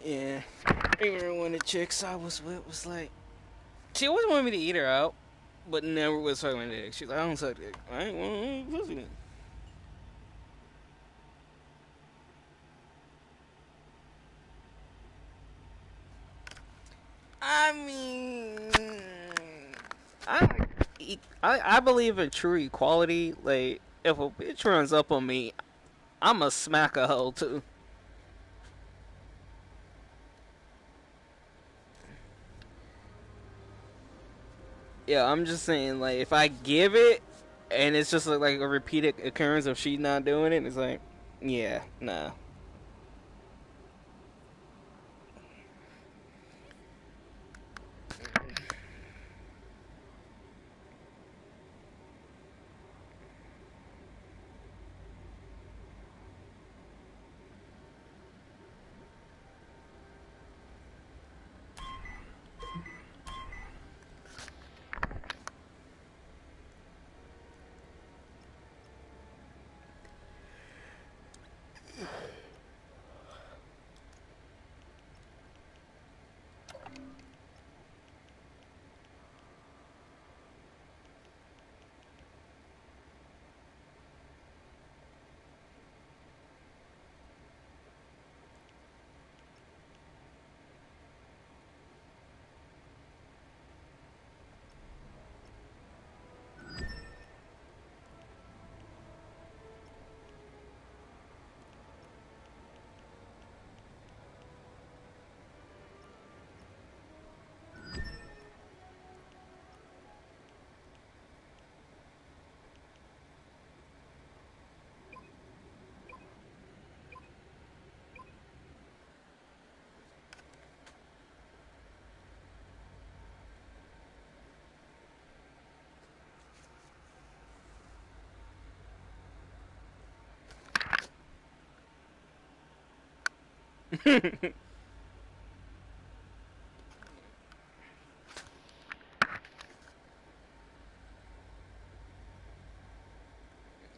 Yeah. I remember when the chicks I was with was like, she always wanted me to eat her out, but never was sucking my dick. She's like, I don't suck dick. I ain't want to pussy then. I mean, I believe in true equality. Like, if a bitch runs up on me, I'ma smack a hoe too. Yeah, I'm just saying, like, if I give it and it's just like a repeated occurrence of she not doing it, it's like, yeah, nah.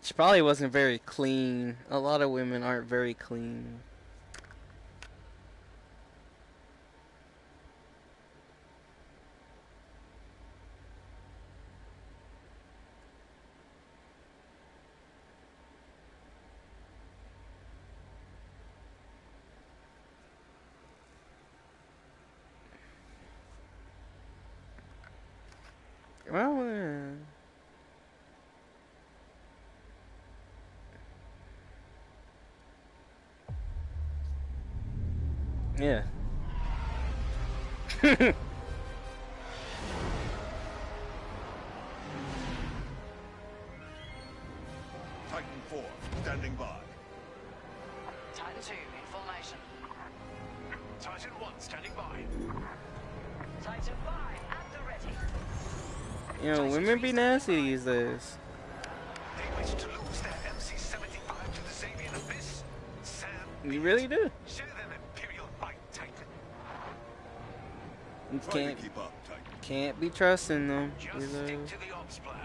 She probably wasn't very clean. A lot of women aren't very clean. Well, yeah. Titan 4, standing by. Titan 2 in formation. Titan 1, standing by. Titan 5 at the ready. You know, women be nasty these days. They wish to lose their MC-75 to the Xavian Abyss? Sam, You really do. show them Imperial might, Titan. You Try to keep up, Titan. can't be trusting them. Just stick to the ops plan.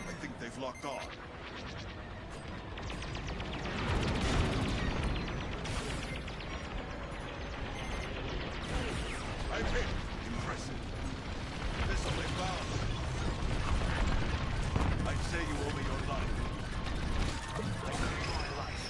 I think they've locked on. I'm hit. Impressive. This'll be bound. I'd say you owe me your life. My life.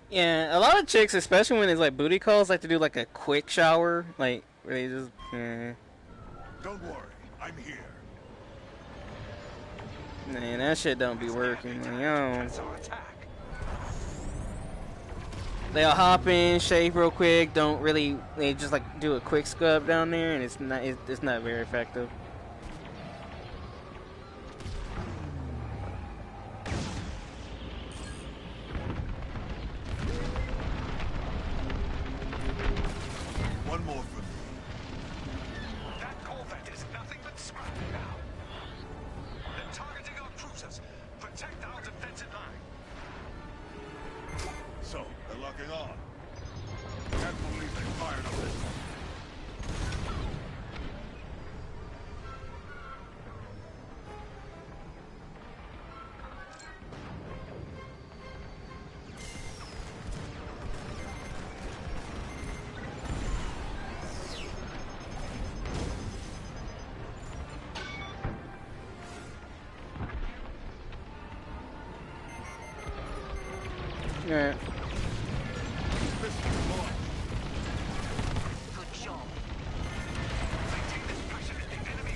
Yeah, a lot of chicks, especially when it's like booty calls, like to do like a quick shower, like where they just. Don't worry. I'm here. Man, that shit don't be working. Like, yo, That's our attack. they'll hop in, shave real quick. Don't really. They just like do a quick scrub down there, and it's not very effective. One more for me. That Corvette is nothing but scrap now. They're targeting our cruisers. Protect our defensive line. So, they're locking on. Can't believe they fired on this one. Yeah. Pistons launched. Good job. Maintain this pressure and the enemy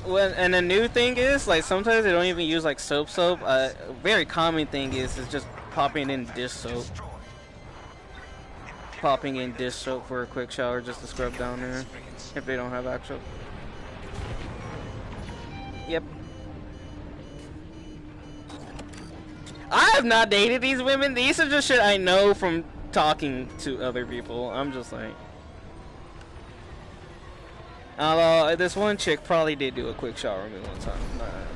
wins. And the new thing is like sometimes they don't even use like soap. A very common thing is just popping in dish soap. Destroyed. Popping in dish soap for a quick shower just to scrub down there if they don't have actual. Yep. I have not dated these women. These are just shit I know from talking to other people. I'm just like. Although this one chick probably did do a quick shower with me one time.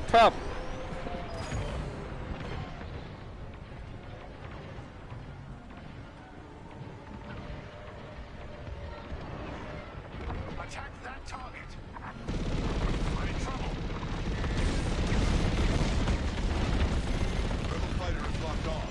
Probably. Attack that target. I'm in trouble. Rebel fighter is locked on.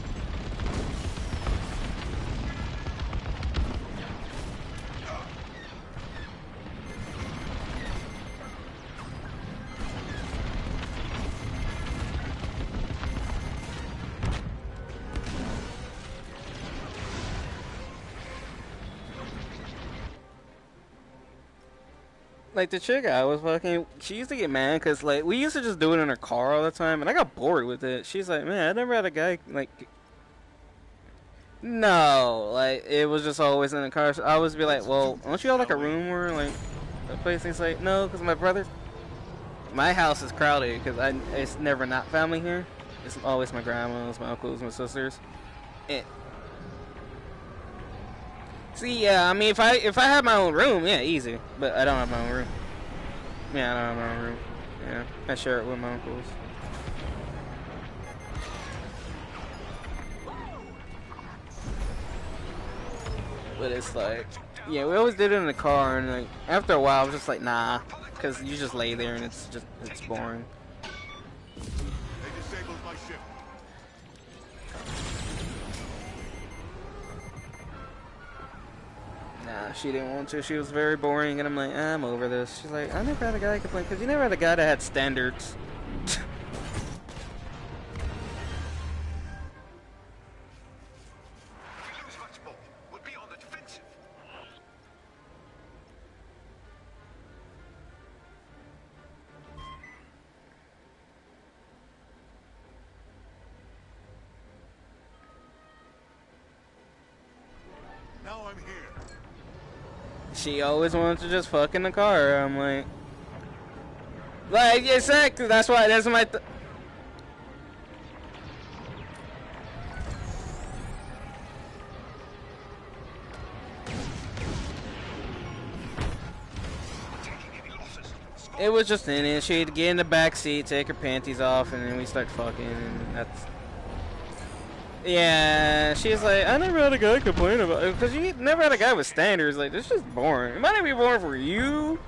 Like the chick I was fucking, she used to get mad because like we used to just do it in her car all the time, and I got bored with it. She's like, man, I never had a guy like. No, like it was just always in the car. So I always be like, well, don't you have like a room or like a place? He's like, no, because my house is crowded because it's never not family here. It's always my grandmas, my uncles, my sisters. And, see, yeah, I mean, if I had my own room, yeah, easy. But I don't have my own room. Yeah, I don't have my own room. Yeah, I share it with my uncles. But it's like, yeah, we always did it in the car, and like after a while, I was just like, nah, because you just lay there and it's boring. They disabled my ship. Nah, she didn't want to. She was very boring, and I'm like, I'm over this. She's like, I never had a guy complain, because you never had a guy that had standards. If we lose much more, we'll be on the defensive. Now I'm here. She always wanted to just fuck in the car. I'm like, exactly. That's why. That's my. It was just in it. She'd get in the back seat, take her panties off, and then we start fucking, and that's. Yeah, she's like, I never had a guy complain about it, because you never had a guy with standards. Like, this is just boring. It might not be boring for you,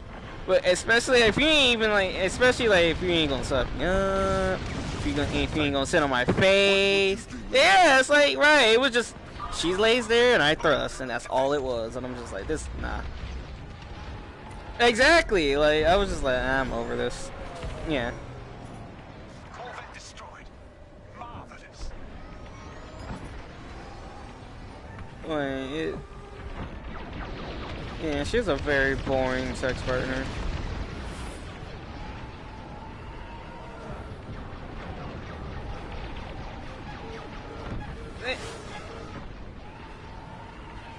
but especially if you ain't even like, especially like if you ain't gonna suck me up, if you ain't gonna sit on my face. Yeah, it's like right. It was just she lays there and I thrust, and that's all it was. And I'm just like, this nah. Exactly. Like I was just like, I'm over this. Yeah. Corvette destroyed. Marvelous. Like, yeah, she's a very boring sex partner.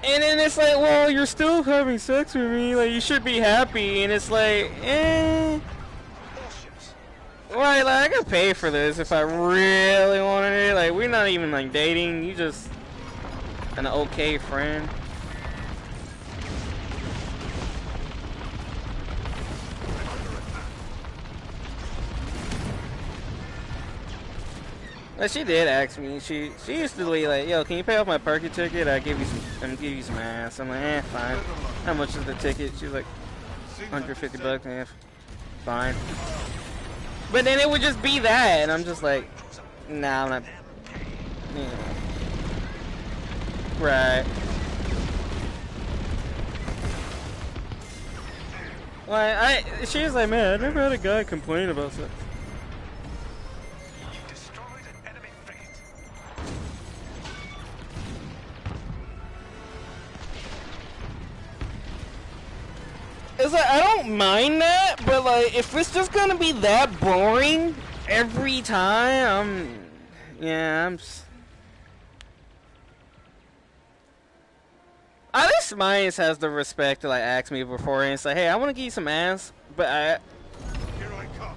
And then it's like, well, you're still having sex with me, like, you should be happy, and it's like, right, like, I could pay for this if I really wanted it, like, we're not even, like, dating, you just an okay friend. Like, she did ask me. She used to be like, "Yo, can you pay off my parking ticket? I give you some ass." I'm like, fine. How much is the ticket? She's like, $150. Yeah, fine. But then it would just be that, and I'm just like, nah, I'm not. Yeah. Right. Like she was like, man, I never had a guy complain about sex. It's like, I don't mind that, but like, if it's just gonna be that boring every time, at least mine has the respect to like ask me before and say, hey, I want to give you some ass, but Here I come.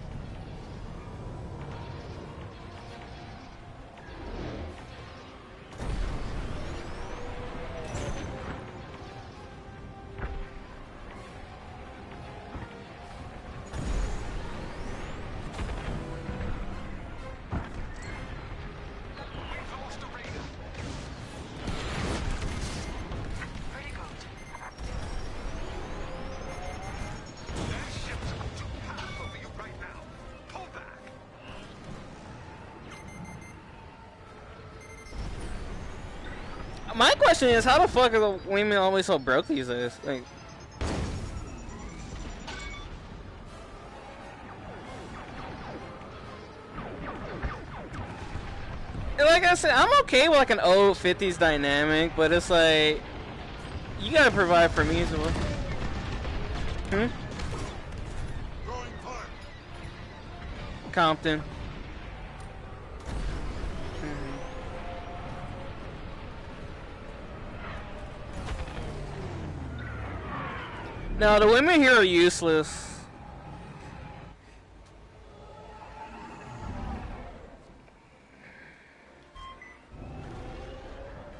my question is, how the fuck are the women always so broke these days? Like, like I said, I'm okay with like an old 50s dynamic, but it's like, you gotta provide for me as well. Compton. No, the women here are useless.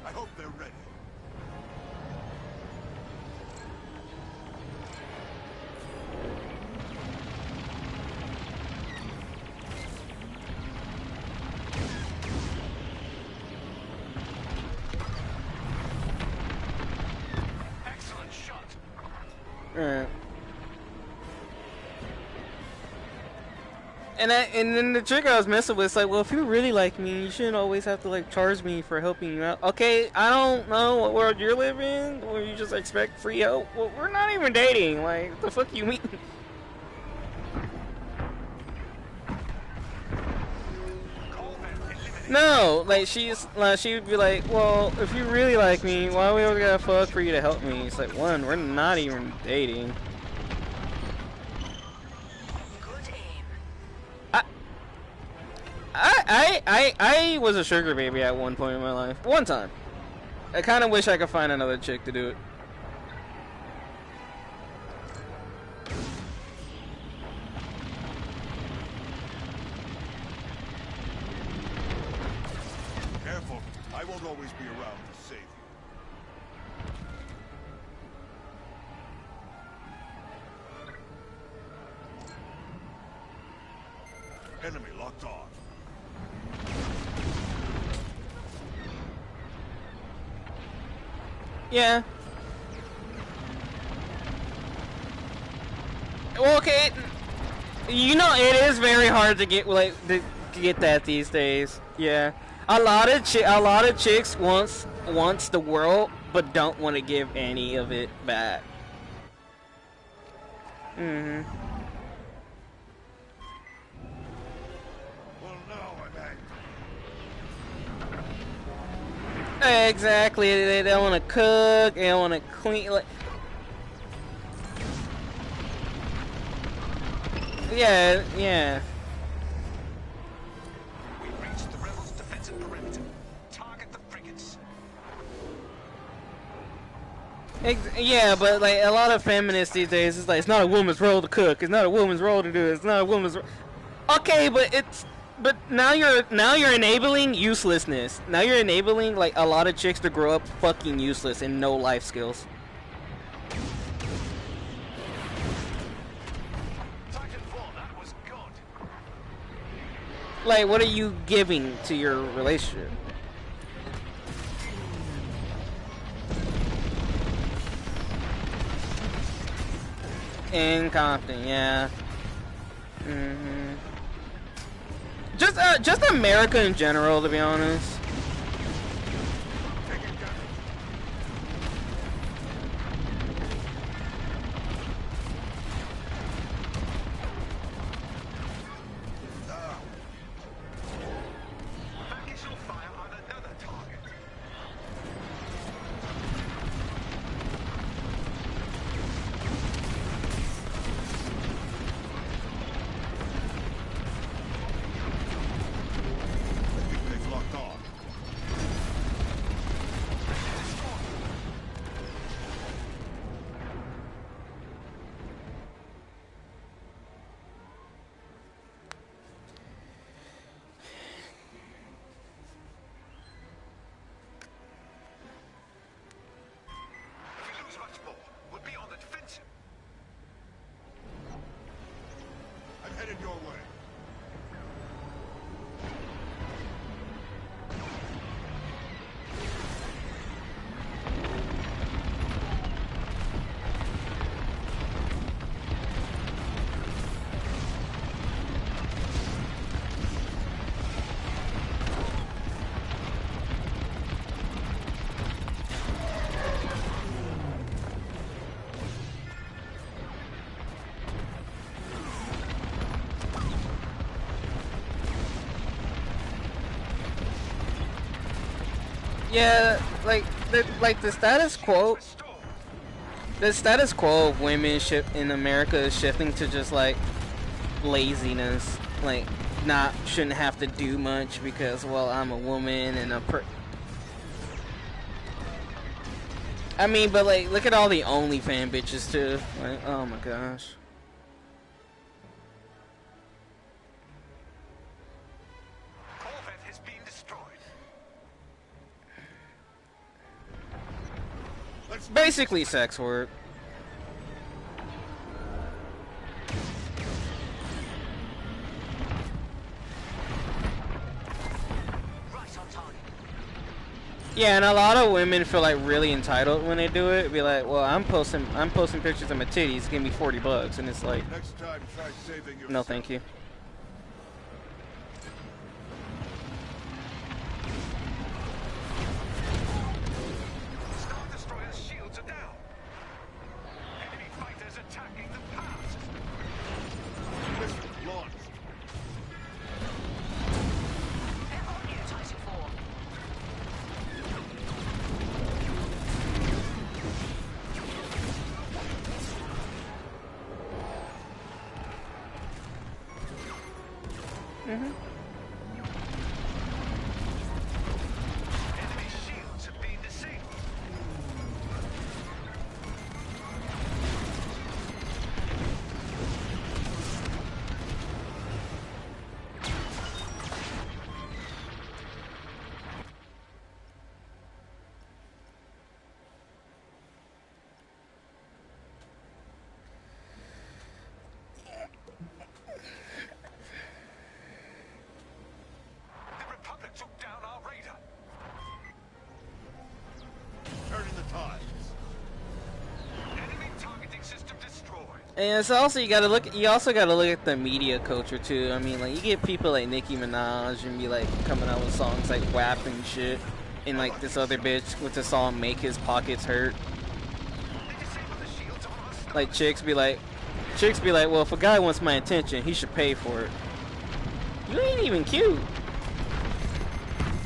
I hope they're ready. Excellent shot. Alright. And then the chick I was messing with is like, well, if you really like me, you shouldn't always have to like charge me for helping you out. Okay, I don't know what world you're living where you just expect free help. Well, we're not even dating. Like, what the fuck you mean? No, like she would be like, well, if you really like me, why we always gotta fuck for you to help me? It's like, one, we're not even dating. I was a sugar baby at one point in my life. One time. I kind of wish I could find another chick to do it. Careful. I won't always be around to save you. Enemy locked on. Yeah. Well, okay. You know, it is very hard to get to get that these days. Yeah. A lot of chicks wants the world, but don't want to give any of it back. Mhm. Well, now I'm angry. Exactly. They don't want to cook. They don't want to clean. Like, yeah, yeah. We've reached the rebels' defensive perimeter. Target the frigates. Yeah, but like a lot of feminists these days, it's like it's not a woman's role to cook. It's not a woman's role to do it. It's not a woman's. Okay, but now you're enabling uselessness. Now you're enabling like a lot of chicks to grow up fucking useless and no life skills. Titanfall, that was good. Like, what are you giving to your relationship? Incompetent, yeah. Mhm. Just America in general, to be honest. Focus your fire on another target. They've locked on. If we lose much more, we'll be on the defensive. I'm headed your way. Yeah, like the status quo. The status quo of women in America is shifting to just like laziness. Like shouldn't have to do much because, well, I'm a woman and I mean, but like, look at all the OnlyFans bitches too. Like, oh my gosh. Corvette has been destroyed. Basically sex work. Yeah, and a lot of women feel like really entitled when they do it. Be like, well, I'm posting pictures of my titties, give me $40, and it's like, Next time, try saving yourself. no, thank you. Star Destroyer's shields are down. Enemy fighters attacking the pass. Mission launched. Enemy shields have been disabled. Took down our raider. Turning the tides. Enemy targeting system destroyed. And it's also you also gotta look at the media culture too. I mean, like, you get people like Nicki Minaj and be like coming out with songs like WAP and shit, and like this other bitch with the song "Make His Pockets Hurt." Like chicks be like, well, if a guy wants my attention, he should pay for it. You ain't even cute.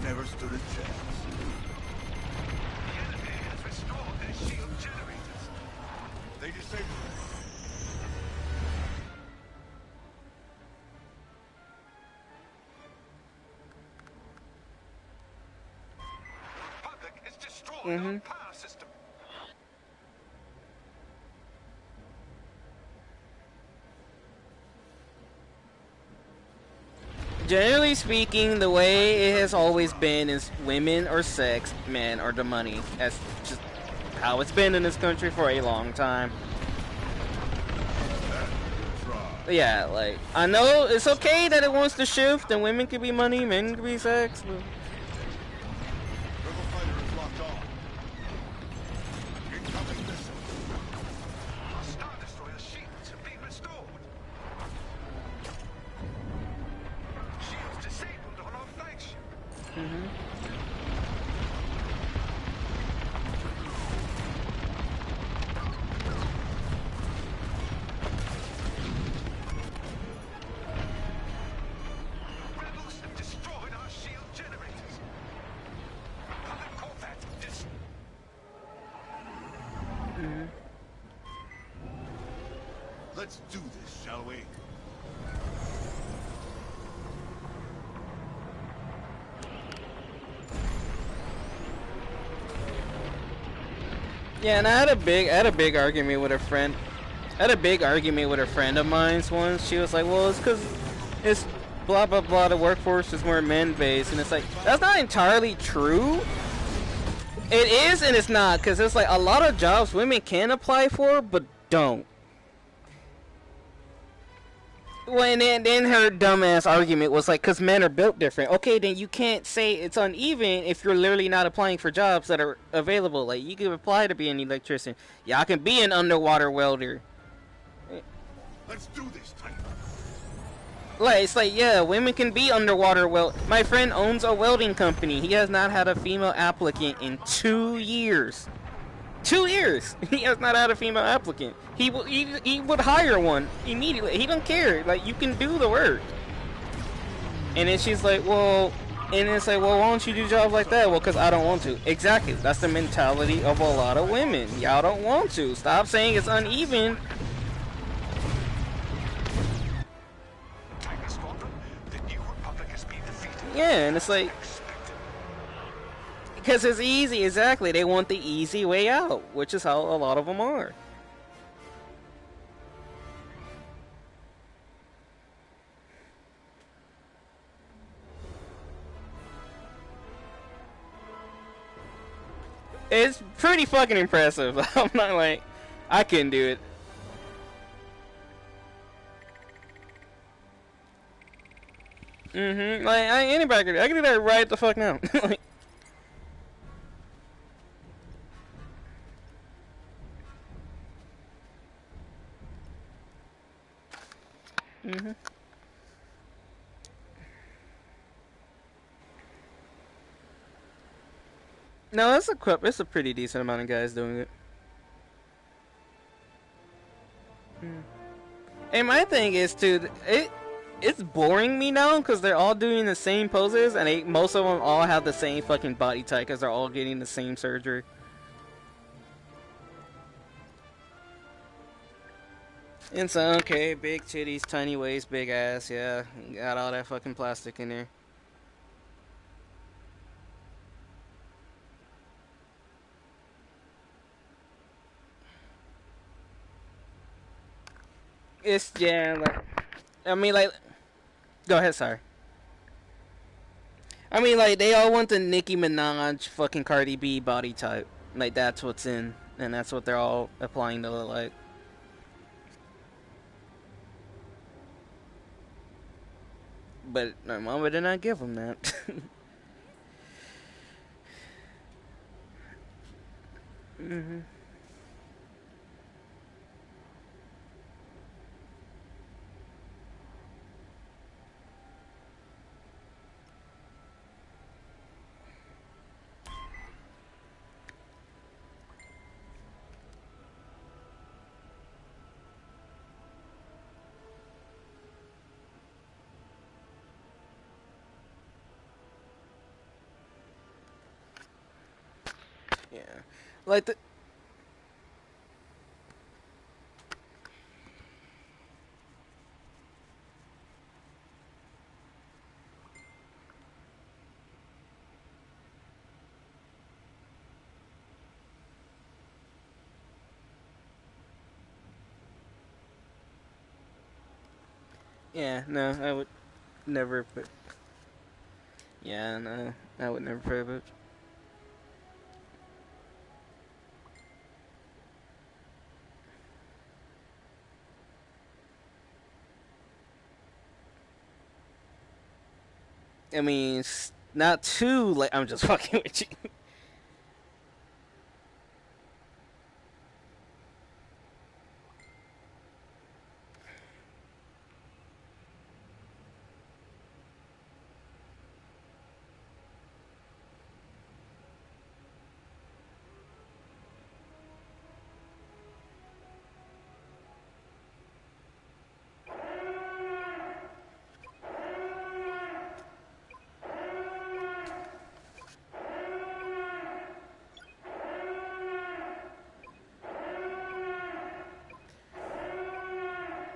Never stood a chance. The enemy has restored their shield generators. They disabled the Republic has destroyed our power system. Generally speaking, the way it has always been is women are sex, men are the money. That's just how it's been in this country for a long time. Yeah, like, I know it's okay that it wants to shift and women can be money, men can be sex, but... Star Destroyer shields have been restored. Shields disabled on our flagship. Rebels have destroyed our shield generators. Republic Corvette Let's do this, shall we? Yeah, and I had a big argument with a friend. I had a big argument with a friend of mine once. She was like, well, it's because it's blah, blah, blah, the workforce is more men-based. And it's like, that's not entirely true. It is and it's not, because it's like a lot of jobs women can apply for, but don't. Well, and then her dumbass argument was like, because men are built different. Okay, then you can't say it's uneven if you're literally not applying for jobs that are available. Like, you can apply to be an electrician. Yeah, I can be an underwater welder. Let's do this, Titan. Like, it's like, yeah, women can be underwater My friend owns a welding company. He has not had a female applicant in 2 years. 2 years. He has not had a female applicant. He would hire one immediately. He don't care. Like, you can do the work. And then she's like, well, and it's like, well, why don't you do jobs like that? Well, because I don't want to. Exactly. That's the mentality of a lot of women. Y'all don't want to. Stop saying it's uneven. Titan Squadron, the new Yeah, and it's like, because it's easy, exactly. They want the easy way out, which is how a lot of them are. It's pretty fucking impressive. I'm not like, I couldn't do it. Like, anybody could. I can do that right the fuck now. Like, No, it's a pretty decent amount of guys doing it. And my thing is too, it's boring me now because they're all doing the same poses, and most of them all have the same fucking body type because they're all getting the same surgery. And so, okay, big titties, tiny waist, big ass, yeah, got all that fucking plastic in there. It's, yeah, like, I mean, like, go ahead, sorry. I mean, like, they all want the Nicki Minaj fucking Cardi B body type. Like, that's what's in, and that's what they're all applying to look like. But my mama did not give them that. Yeah. Like the... Yeah, no, I would never put... Yeah, no, I would never put it. I mean, it's not too like I'm just fucking with you.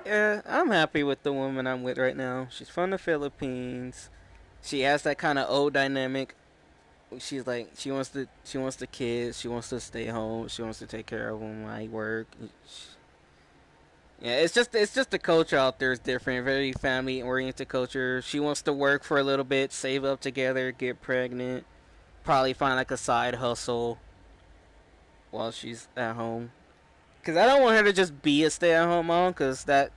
Yeah, I'm happy with the woman I'm with right now. She's from the Philippines. She has that kind of old dynamic. She's like she wants the kids. She wants to stay home. She wants to take care of them. I work. Yeah, it's just the culture out there is different. Very family oriented culture. She wants to work for a little bit, save up together, get pregnant, probably find like a side hustle while she's at home. Cause I don't want her to just be a stay at home mom. Cause that...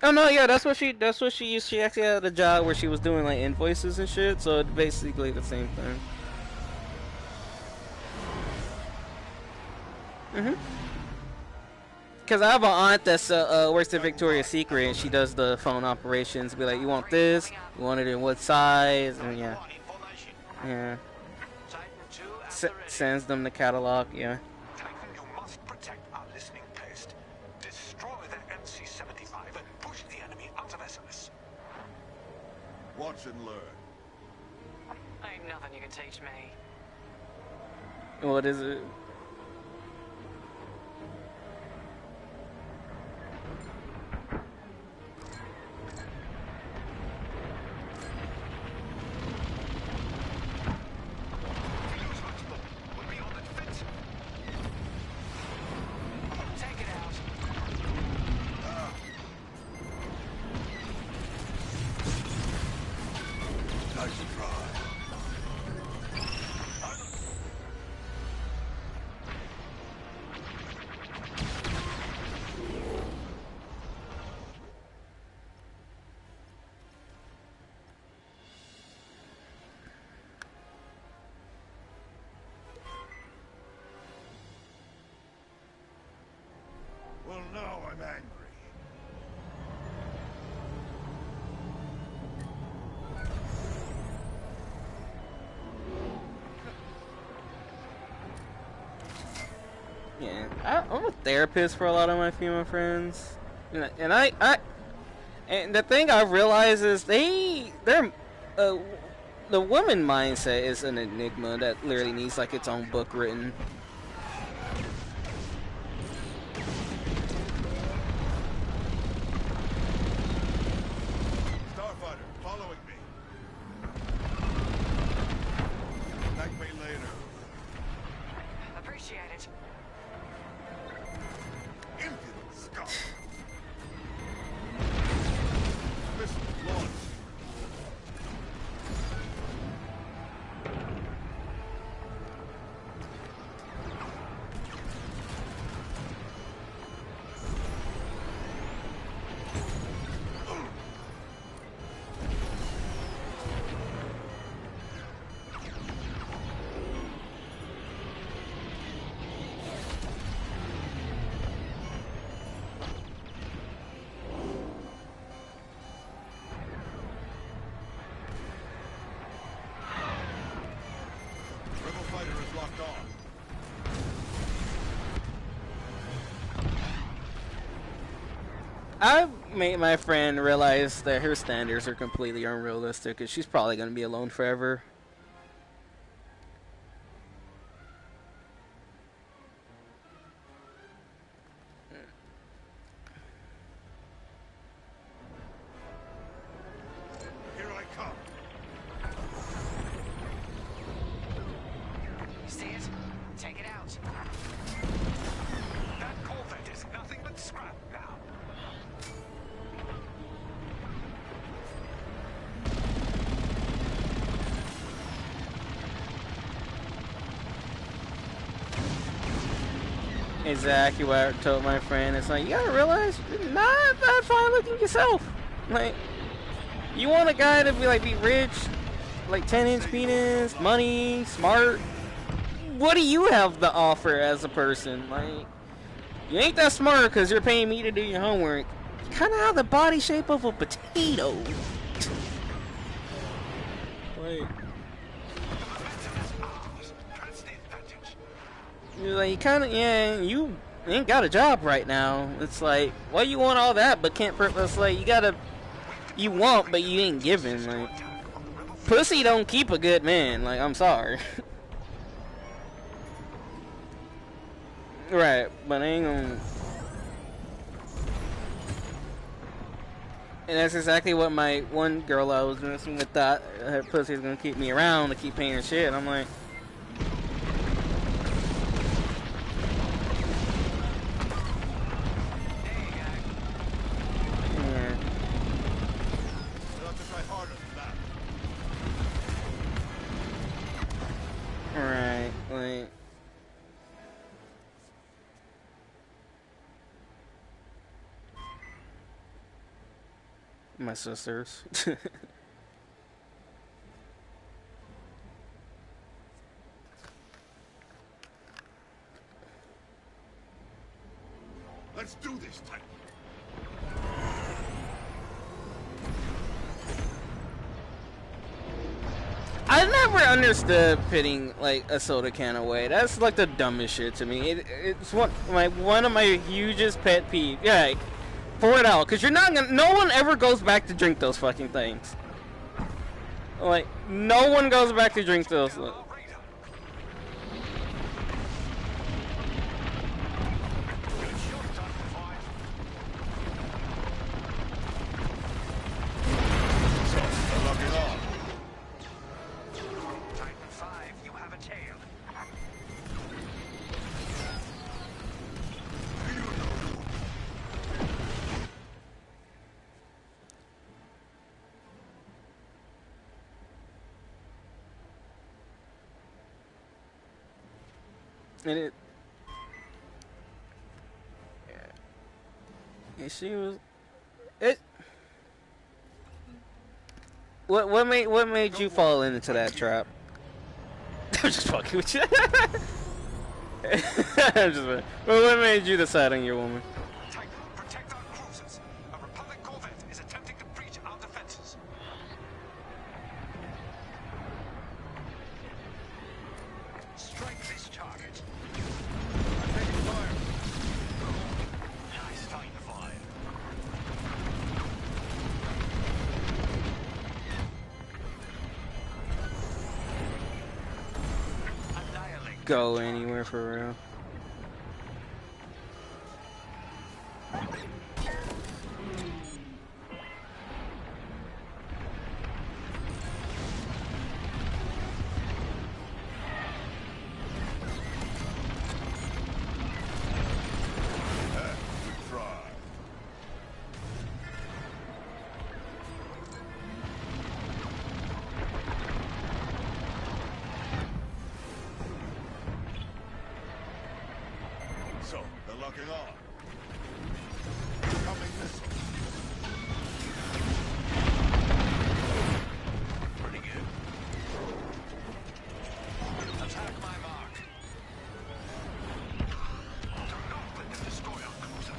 Oh no, yeah, that's what she used. She actually had a job where she was doing like invoices and shit. So it's basically the same thing. Cause I have an aunt that's works at Victoria's Secret, and she does the phone operations. Be like, you want this? You want it in what size? And yeah, yeah. Sends them the catalog. Yeah. Titan, you must protect our listening post. watch and learn. Ain't nothing you can teach me. What is it? Take it out. Nice try. Well, now I'm angry. Yeah, I'm a therapist for a lot of my female friends, and and the thing I realize is they're the woman mindset is an enigma that literally needs like its own book written. Starfighter, following me. Thank me later. Appreciate it. Impudent scum. Missile launch. Rebel fighter is locked on. I made my friend realize that her standards are completely unrealistic, because she's probably gonna be alone forever. Here I come. See it? Take it out. That Corvette is nothing but scrap now. Exactly what I told my friend. It's like, you gotta realize, you're not that fine looking yourself. Like, you want a guy to be rich, like 10-inch penis, money, smart. What do you have to offer as a person? Like, you ain't that smart because you're paying me to do your homework. You kind of have the body shape of a potato. Like, That's the advantage. you're like, you kind of, yeah, you ain't got a job right now. It's like, why you want all that but can't, it's like, you want but you ain't giving. Like, pussy don't keep a good man. Like, I'm sorry. Right, but I ain't gonna. And that's exactly what my one girl I was messing with thought her pussy was gonna keep me around to keep paying her shit. I'm like, yeah. You'll have to try harder than that. Alright, like. My sisters. Let's do this, Titan. I never understood putting like a soda can away. That's like the dumbest shit to me. It's one of my hugest pet peeves. Yeah, like, pour it out, cause you're not gonna. No one ever goes back to drink those fucking things. Like, no one goes back to drink those. Our radar. Good shot, Titan 5. So, they're locking on. Titan 5, you have a tail. And it. And she was. It. What made you fall into that trap? I'm just fucking with you. I'm just. What made you decide on your woman? Titan, protect our cruisers. A Republic corvette is attempting to breach our defenses. Strike this target. I'm taking fire. Nice, Titan 5. Annihilate. Go anywhere for real. Good try. So, they're locking on. Incoming missile. Pretty good. Attack my mark. Do not let them destroy our cruiser.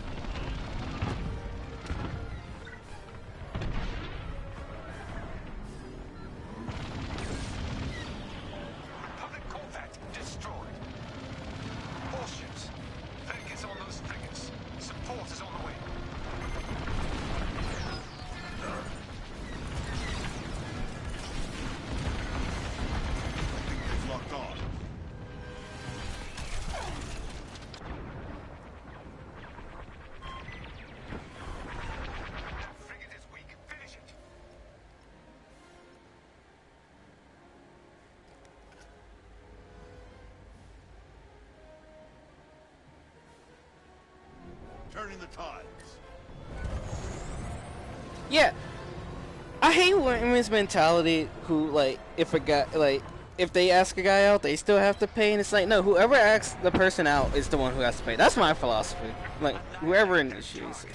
Republic corvette destroyed. Warships. Vegas on those frigates. Support is on the way. It's locked on. That frigate is weak. Finish it. Turning the tides. Yeah, I hate women's mentality. Who like if a guy like if they ask a guy out, they still have to pay, and it's like no, whoever asks the person out is the one who has to pay. That's my philosophy. Like whoever initiates it.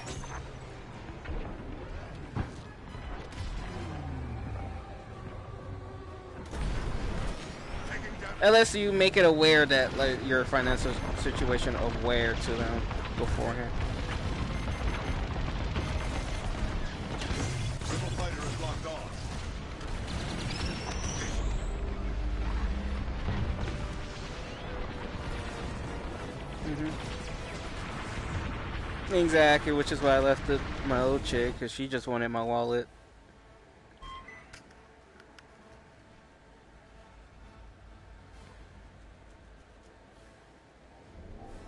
Taking down. Unless you make it aware that like your financial situation aware to them beforehand. Triple fighter is locked on. Exactly, which is why I left my old chick, because she just wanted my wallet.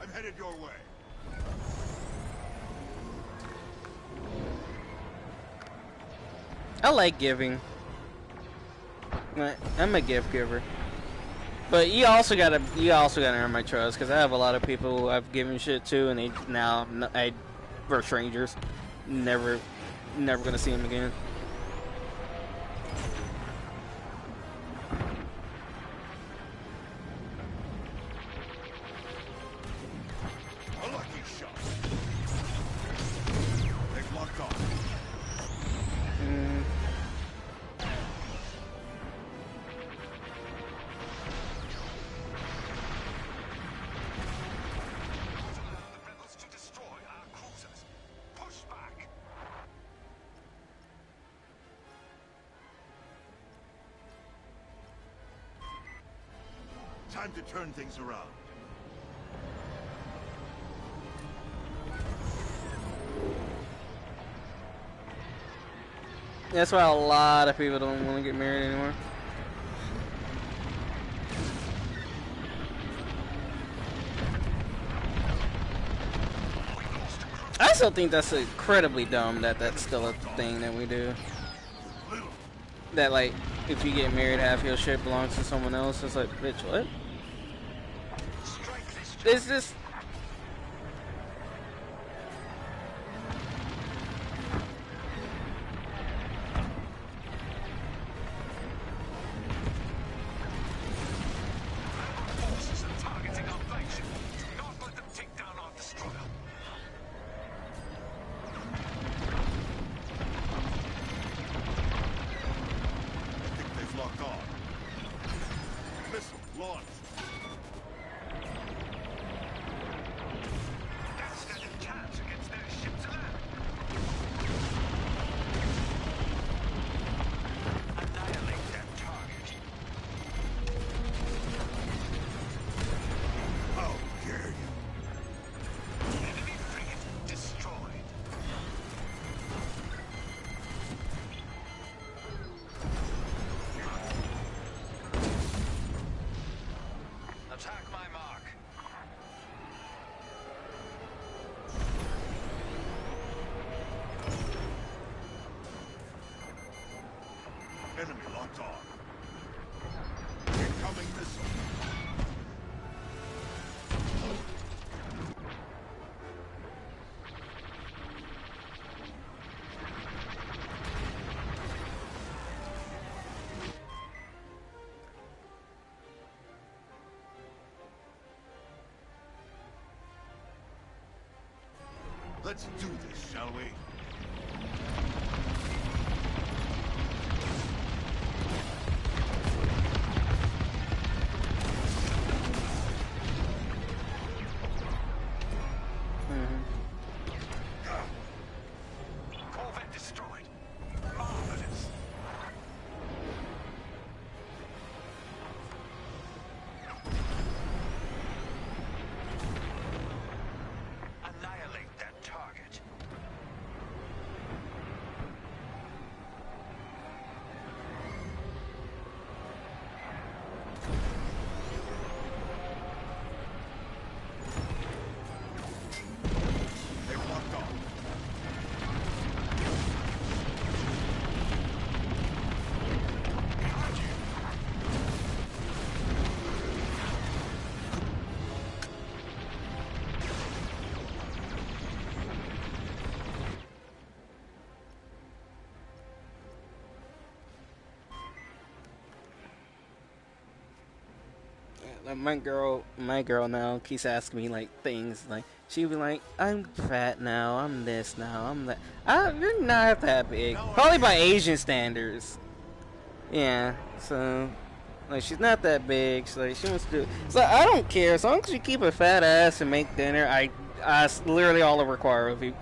I'm headed your way. I like giving. I'm a gift giver. But you also gotta earn my trust, because I have a lot of people who I've given shit to, and we're strangers. Never gonna see them again. A lucky shot. They've locked on. Allow the rebels to destroy our cruisers. Push back. Time to turn things around. That's why a lot of people don't want to get married anymore. I still think that's incredibly dumb that that's still a thing that we do. That, like, if you get married, half your shit belongs to someone else. It's like, bitch, what? It's just... Forces are targeting our flagship. Do not let them take down our destroyer. I think they've locked on. Missile launched. That's stand a chance against their ship to land. Annihilate that target. How dare you? Enemy frigate destroyed. Attack my mark. Enemy locked on. Incoming missile. Let's do this, shall we? Corvette destroyed. Marvelous. Annihilate that target. They walked off. Behind you. My girl now keeps asking me like things like she'll be like, I'm fat now, I'm this now, I'm that. You're not that big, probably by Asian standards. Yeah, so like she's not that big. So like she wants to do. So I don't care as long as you keep a fat ass and make dinner. That's literally all I require of you.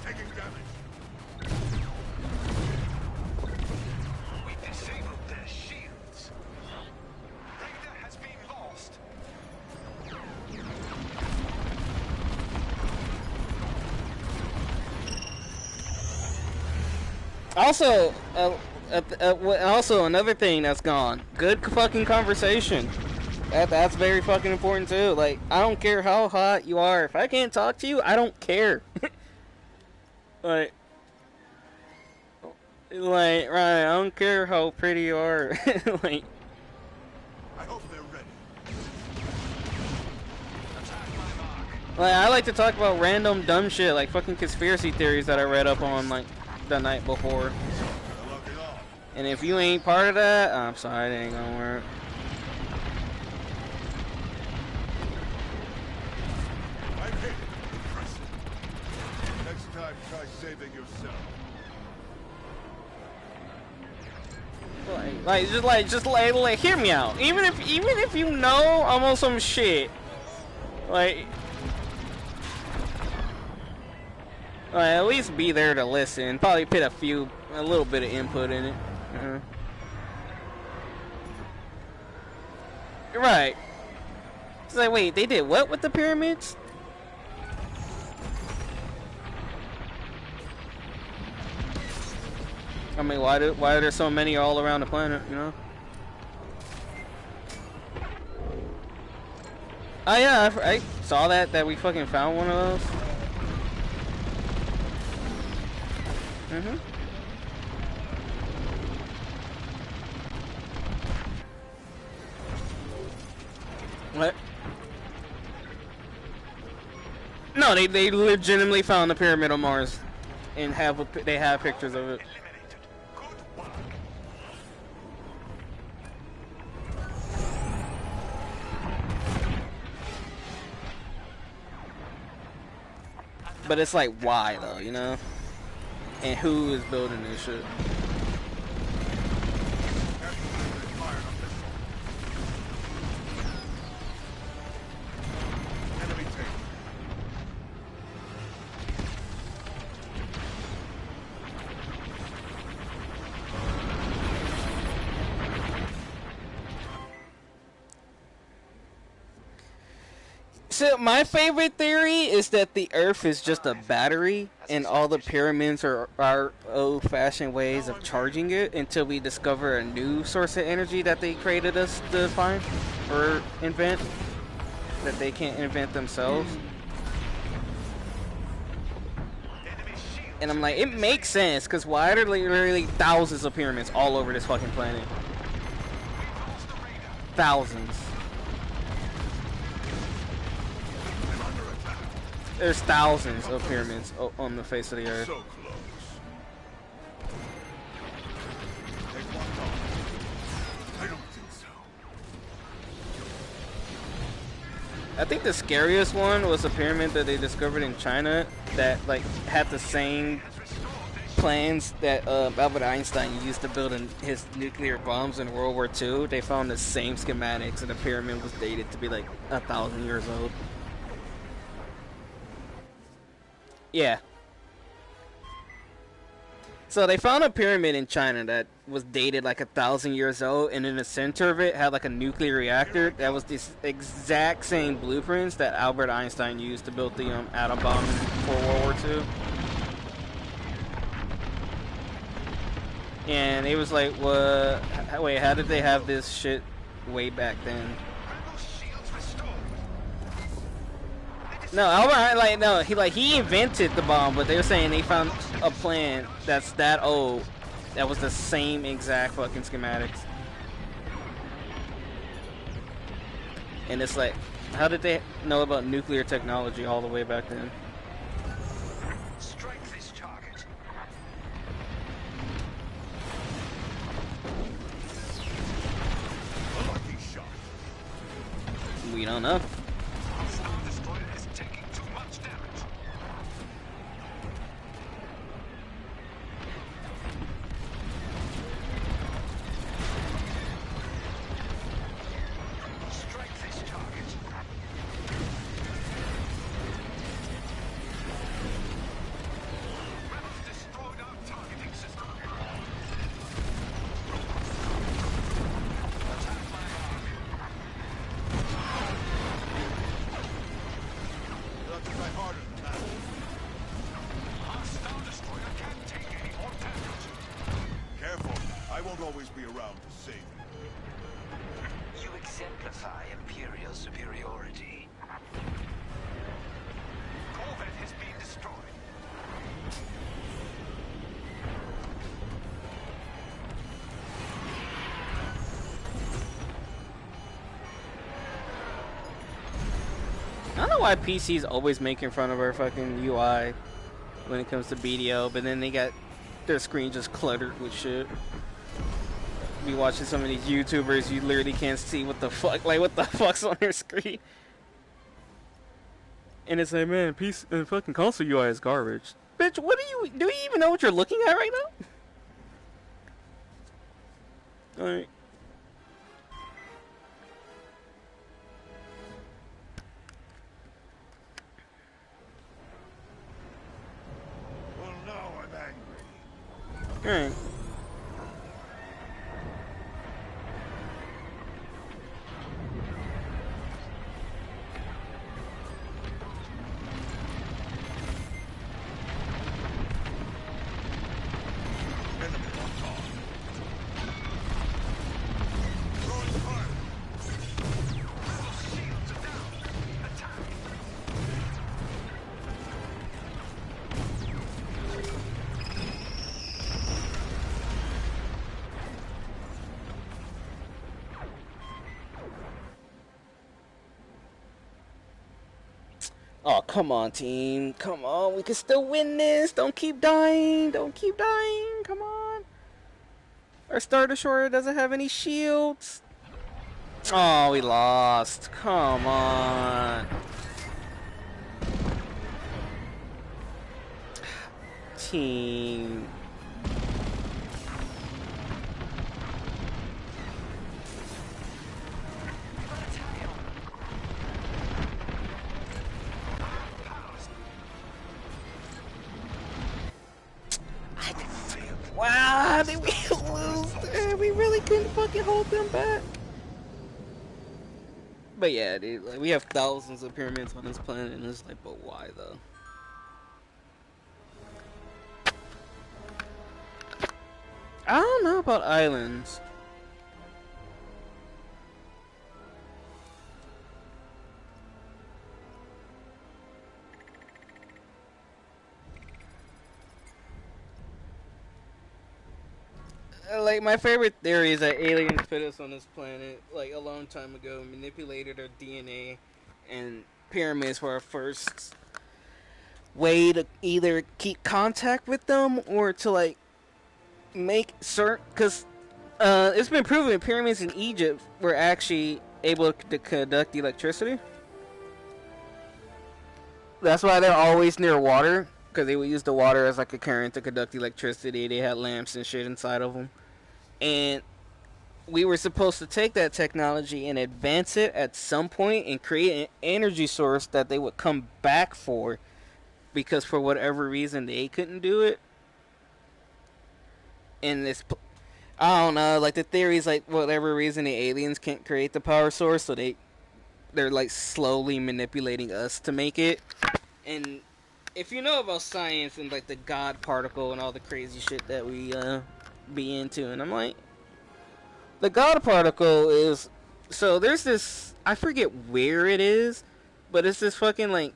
Taking damage. We disabled their shields. Raider has been lost. Also another thing that's gone. Good fucking conversation. That's very fucking important too. Like, I don't care how hot you are. If I can't talk to you, I don't care. like, right, I don't care how pretty you are. like, I hope they're ready. I like to talk about random dumb shit, like fucking conspiracy theories that I read up on, like, the night before. Lock it off. And if you ain't part of that, I'm sorry, it ain't gonna work. I'm hit. Impressive. Next time, try saving yourself. Like, hear me out. Even if you know I'm on some shit, like, At least be there to listen. Probably put a little bit of input in it. Right. It's like, wait, they did what with the pyramids? I mean, why are there so many all around the planet, you know? Oh yeah, I saw that we fucking found one of those. What? No, they legitimately found the pyramid on Mars, and they have pictures of it. Eliminated. Good work. But it's like, why though, you know? And who is building this shit? Enemy taken. So my favorite theory is that the Earth is just a battery, and all the pyramids are old-fashioned ways of charging it until we discover a new source of energy that they created us to find or invent that they can't invent themselves. And I'm like, it makes sense, because why are there literally thousands of pyramids all over this fucking planet? Thousands. There's thousands of pyramids on the face of the earth. So close. Take one down. I don't think so. I think the scariest one was a pyramid that they discovered in China that like had the same plans that Albert Einstein used to build his nuclear bombs in World War II. They found the same schematics, and the pyramid was dated to be like 1,000 years old. Yeah. So they found a pyramid in China that was dated like 1,000 years old, and in the center of it had like a nuclear reactor that was the exact same blueprints that Albert Einstein used to build the atom bomb for World War II. And it was like, what? Wait, how did they have this shit way back then? No, Albert, he invented the bomb, but they were saying they found a plan that's that old that was the same exact fucking schematics. And it's like, how did they know about nuclear technology all the way back then? Strike this target. A lucky shot. We don't know. Star Destroyer is taking too much damage. Strike this target. Rebels destroyed our targeting system. Attack my army. You'll have to try harder than that. Our Star Destroyer can't take any more damage. Careful. I won't always be around to save you. You exemplify Imperial superiority. Corvette has been destroyed. I don't know why PC's always making fun of our fucking UI when it comes to BDO, but then they got their screen just cluttered with shit. Be watching some of these YouTubers, you literally can't see what the fuck, like what the fuck's on their screen. And it's like, man, fucking console UI is garbage. Bitch, what do you even know what you're looking at right now? Alright. Alright. Enemy on guard. Throwing fire. Rebel shields are down. Attack. Oh, come on, team. Come on. We can still win this. Don't keep dying. Don't keep dying. Come on. Our Star Destroyer doesn't have any shields. Oh, we lost. Come on. Team. Wow, how did we lose? Dude, we really couldn't fucking hold them back. But yeah, dude, like, we have thousands of pyramids on this planet, and it's like, but why though? I don't know about islands. Like, my favorite theory is that aliens put us on this planet like a long time ago, manipulated our DNA, and pyramids were our first way to either keep contact with them or to like make certain, because it's been proven pyramids in Egypt were actually able to conduct electricity. That's why they're always near water, because they would use the water as like a current to conduct electricity. They had lamps and shit inside of them, and we were supposed to take that technology and advance it at some point and create an energy source that they would come back for, because for whatever reason they couldn't do it. And this, I don't know, like the theory is like whatever reason the aliens can't create the power source, so they're like slowly manipulating us to make it. And if you know about science and like the God particle and all the crazy shit that we be into, and I'm like, the God particle is, so there's this, I forget where it is, but it's this fucking like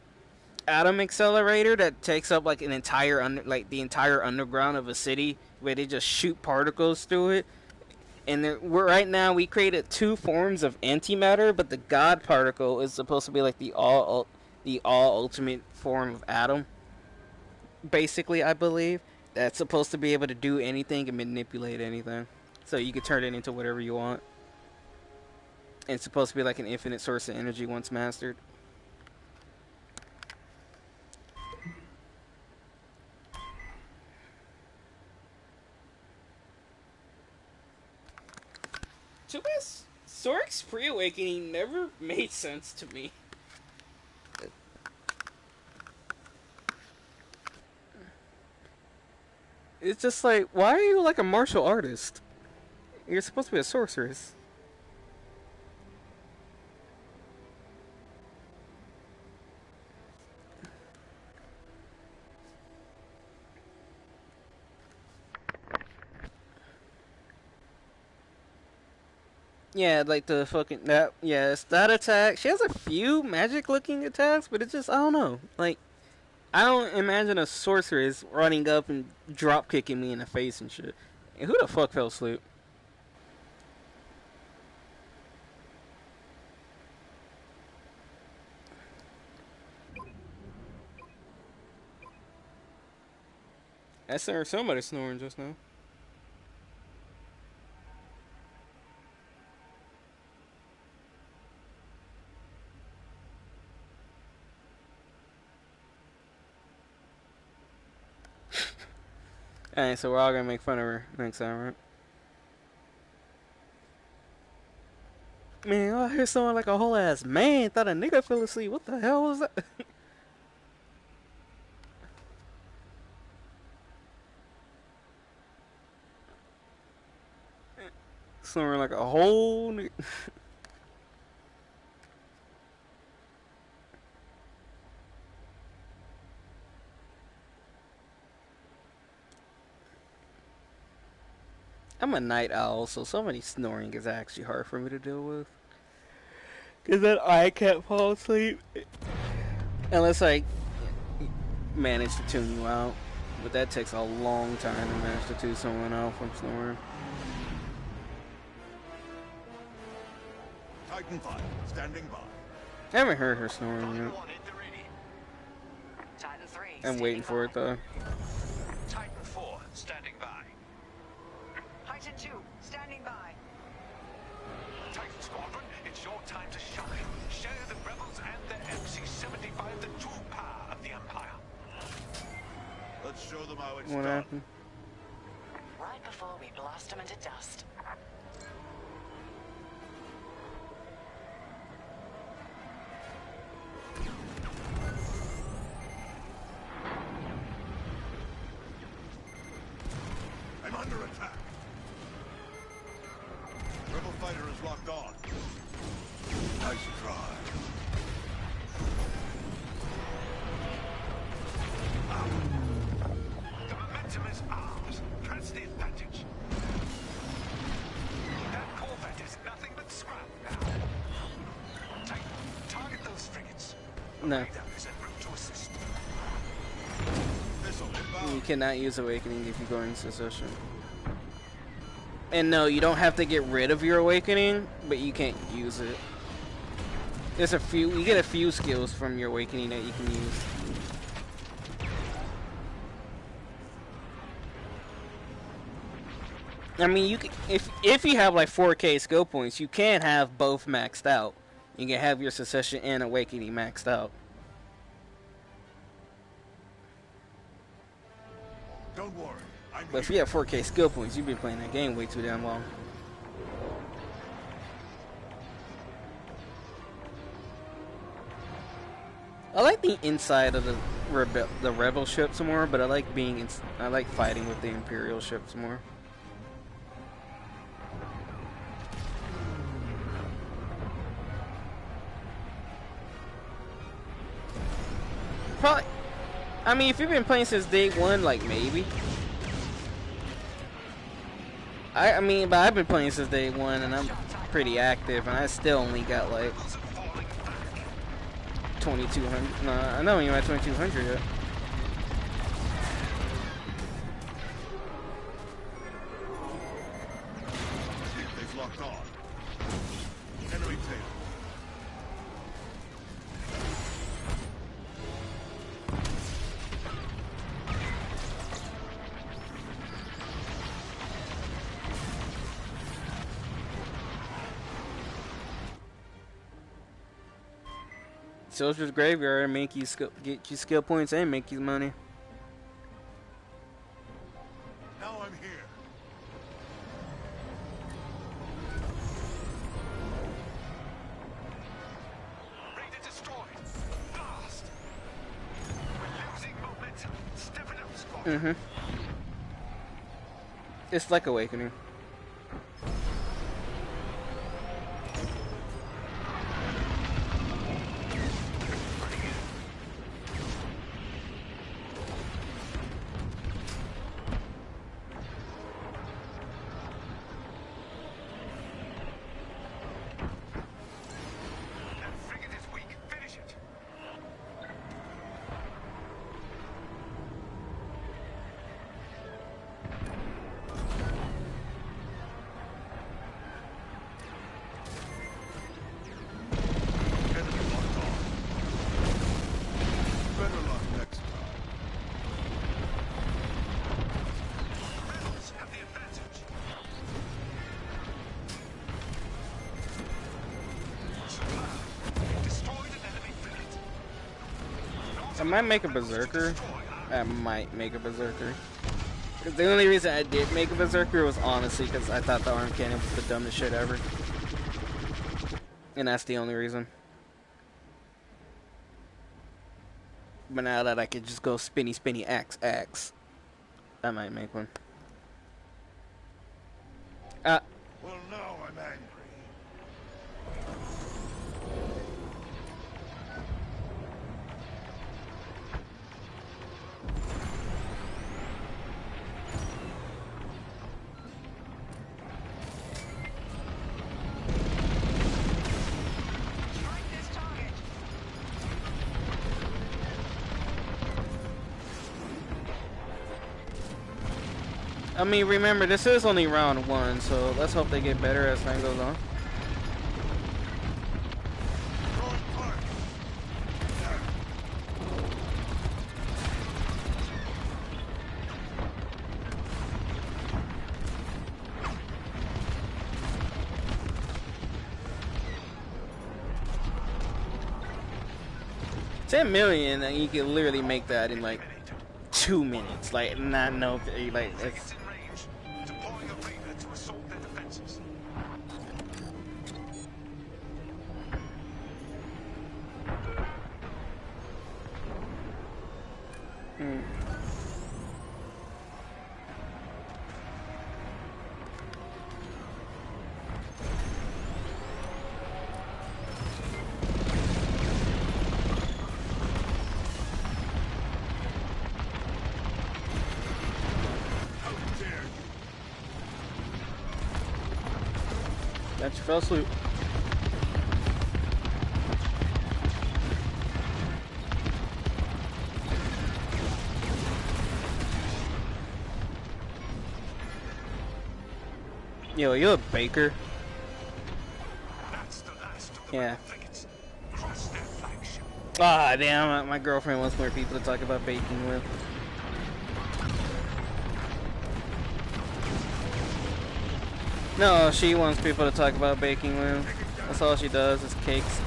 atom accelerator that takes up like an entire the entire underground of a city, where they just shoot particles through it. And right now we created two forms of antimatter, but the God particle is supposed to be like the all ultimate form of atom. Basically, I believe that's supposed to be able to do anything and manipulate anything, so you can turn it into whatever you want. And it's supposed to be like an infinite source of energy once mastered. To us, Sorik's pre-awakening never made sense to me. It's just like, why are you like a martial artist? You're supposed to be a sorceress. Yeah, like the fucking that. Yeah, it's that attack. She has a few magic-looking attacks, but it's just, I don't know. Like, I don't imagine a sorceress running up and drop kicking me in the face and shit. And who the fuck fell asleep? I saw somebody snoring just now. Alright, so we're all gonna make fun of her next time, right? Man, I hear someone like a whole ass man. Thought a nigga fell asleep. What the hell was that? Snoring like a whole. I'm a night owl, so somebody snoring is actually hard for me to deal with. Cause then I can't fall asleep unless I manage to tune you out. But that takes a long time to manage to tune someone out from snoring. Titan 5, standing by. I haven't heard her snoring Titan yet. 1 at the ready. Titan 3 I'm waiting for it though. Titan 4, standing by. Titan 2 standing by. Titan Squadron, it's your time to shine. Share the rebels and their MC-75 the true power of the Empire. Let's show them how it's What done. happened? Right before we blast them into dust. I'm under attack. Rebel fighter is locked on. Nice try. The momentum is ours. Press the advantage. That Corvette is nothing but scrap now. Titan, target those frigates. No. Radar is en route to assist. Missile You inbound. cannot use Awakening if you go into Secession. And no, you don't have to get rid of your Awakening, but you can't use it. There's a few, you get a few skills from your Awakening that you can use. I mean, you can, if you have like 4K skill points, you can have both maxed out. You can have your Secession and Awakening maxed out. Don't worry. I'm But if here. you have 4K skill points, you've been playing that game way too damn long. I like the inside of the rebel ships more, but I like I like fighting with the Imperial ships more. Probably. I mean, if you've been playing since day one, like maybe. I mean, but I've been playing since day one, and I'm pretty active, and I still only got like 2,200. No, I don't even have 2,200 yet. They've locked on. Enemy tail. Soldier's Graveyard make you get you skill points and make you money. Now I'm here. Raider destroyed. Blast. We're losing momentum. Step it up, squad. It's like Awakening. That frigate is weak. Finish it. Enemy locked on. Better luck next time. Rebels have the advantage. Destroyed an enemy frigate. I might make a Berserker. I might make a Berserker. The only reason I did make a Berserker was honestly because I thought the arm cannon was the dumbest shit ever. And that's the only reason. But now that I could just go spinny, spinny, axe, axe, I might make one. Well, now I'm angry. 'em. I mean, remember, this is only round 1, so let's hope they get better as time goes on. Throwing park. 10 million, and you can literally make that in like 2 minutes. Like, not no, like it's. It's in range. Deploying a raider to assault their defenses. How dare you? That you fell asleep. Yo, you a baker? That's the last of the Yeah. rebel frigates. Cross their flagship. Ah, damn, my girlfriend wants more people to talk about baking with. No, she wants people to talk about baking with. That's all she does is cakes.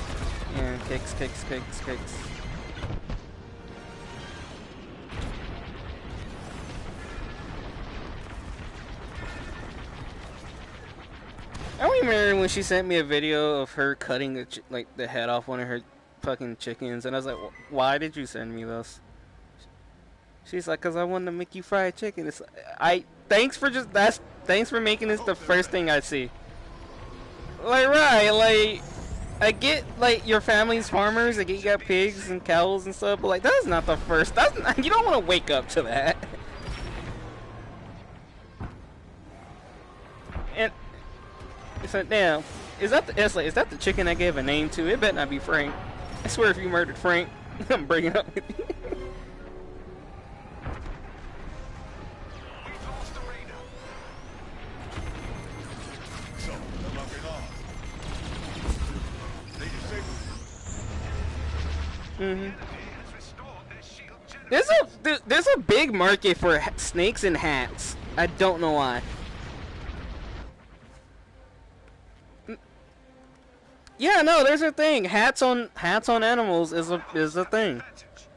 Yeah, cakes, cakes, cakes, cakes. I remember when she sent me a video of her cutting like the head off one of her fucking chickens, and I was like, "Why did you send me this?" She's like, "Cause I wanted to make you fried chicken." It's thanks for making this the first thing I see. Like, right, like I get like your family's farmers, like you got pigs and cows and stuff, but like that's not the first. That's not, you don't want to wake up to that. And it's like, damn, is that the chicken I gave a name to? It better not be Frank. I swear if you murdered Frank, I'm breaking up with you. We've lost the raider. So, they're locking on. They disabled. Mm-hmm. Has restored their shield generator. There's a big market for snakes and hats. I don't know why. Yeah, no, there's a thing. Hats on animals is a thing. Advantage.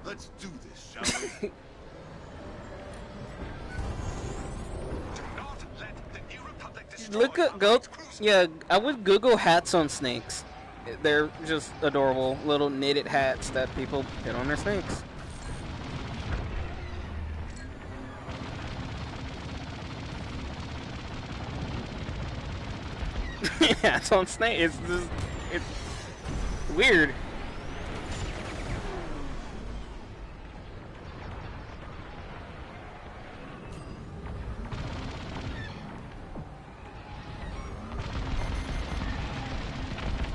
Let's do this, shall we? Do not let the New Republic destroy Look at our go. great cruiser. Yeah, I would Google hats on snakes. They're just adorable little knitted hats that people put on their snakes. Yeah, it's on snake. It's weird.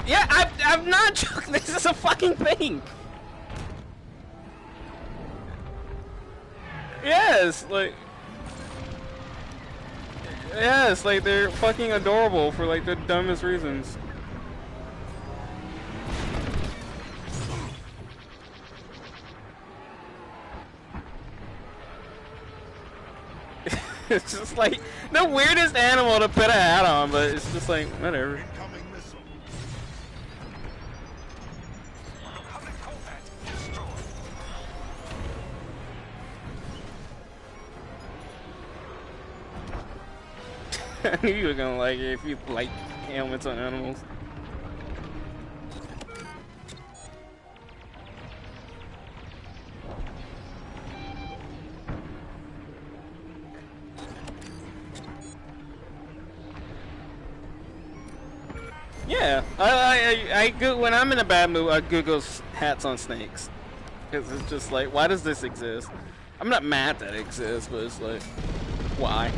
Yeah, I'm not joking. This is a fucking thing. Yes, like. Yes, like they're fucking adorable for like the dumbest reasons. It's just like the weirdest animal to put a hat on, but it's just like whatever. Incoming missile. Republic Corvette destroyed. I knew you were gonna like it if you like helmets on animals. Yeah, when I'm in a bad mood, I Google hats on snakes. Because it's just like, why does this exist? I'm not mad that it exists, but it's like, why?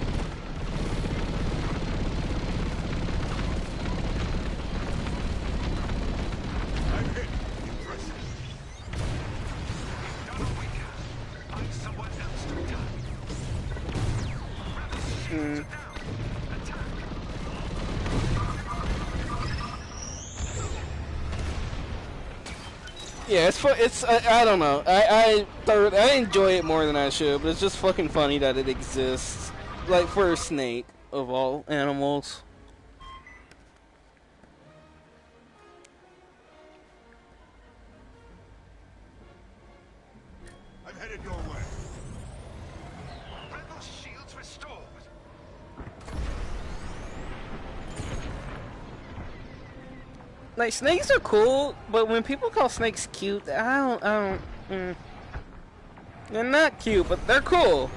I'm hit. Impressive. Done what we can. Find someone else to attack. Rebel shields are down. Attack. Yeah, it's fun. It's I don't know. I enjoy it more than I should, but it's just fucking funny that it exists. Like for a snake of all animals. I'm headed your way. Rebel shields restored. Like snakes are cool, but when people call snakes cute, I don't. They're not cute, but they're cool.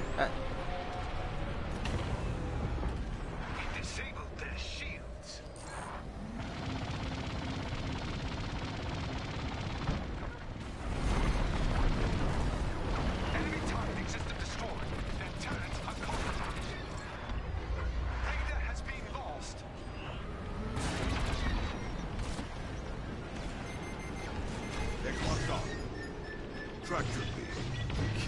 We disabled their shields. Enemy targeting system destroyed. Their turrets are compromised. Data has been lost. They're locked on. Tractor beam. Q.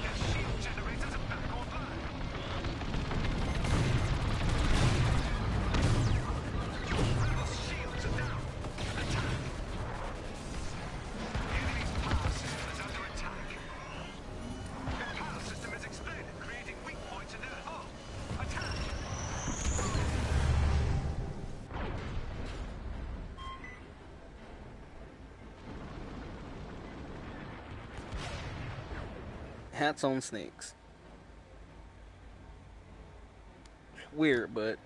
Their shield generators are back online. Rebel shields are down. Attack. The enemy's power system is under attack. Their power system is exploded, creating weak points in their hull. Attack. Hats on snakes. Weird, but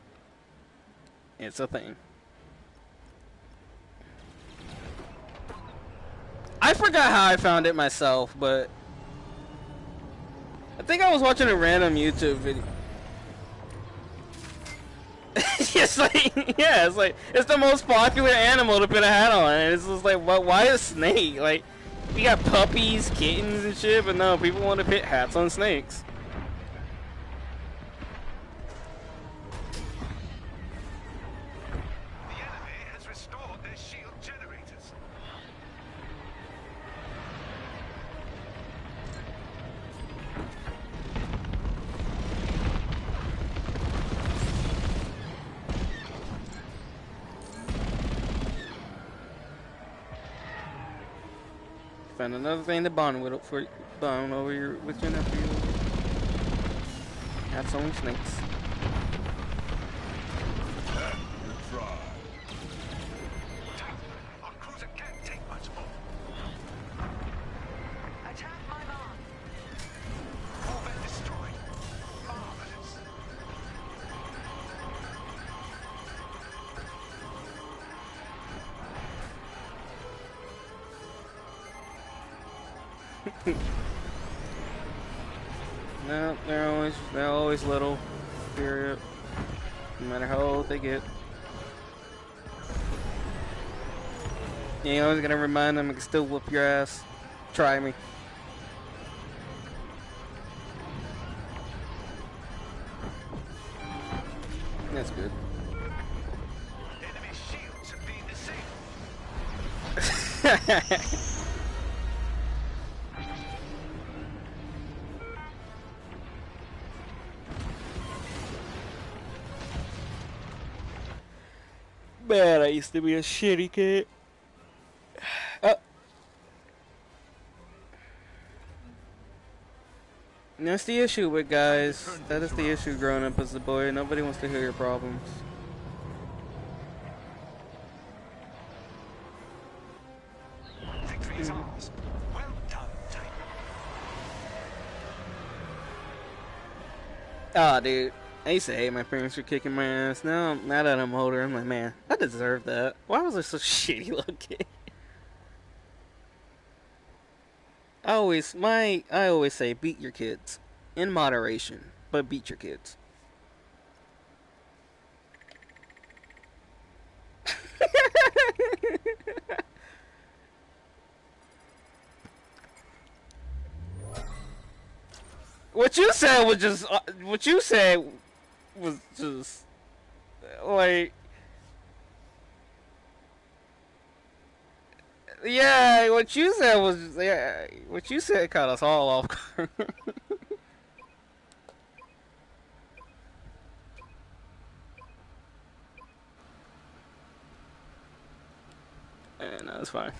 it's a thing. I forgot how I found it myself, but I think I was watching a random YouTube video. It's like, yeah, it's like, it's the most popular animal to put a hat on, and it's just like, why a snake? Like, we got puppies, kittens, and shit, but no, people want to put hats on snakes. The enemy has restored their shield generators. Found another thing to bond with bond over with your nephew. Hats on snakes. Good try. Our cruiser can't take much more. Attack my mark. Corvette destroyed. Marvelous. No, they're always little. Period. No matter how old they get. You always gotta remind them I can still whoop your ass. Try me. That's good. Enemy shields have been disabled. Man, I used to be a shitty kid. That's the issue with guys. That is the issue growing up as a boy. Nobody wants to hear your problems. Victory is ours. Well done, Titan. Ah, dude. I used to hate my parents for kicking my ass. Now that I'm older, I'm like, man, I deserve that. Why was I so shitty little kid? I always say beat your kids. In moderation, but beat your kids. What you said was just. What you said was just like. Yeah, what you said was yeah. What you said caught us all off guard. And that's fine.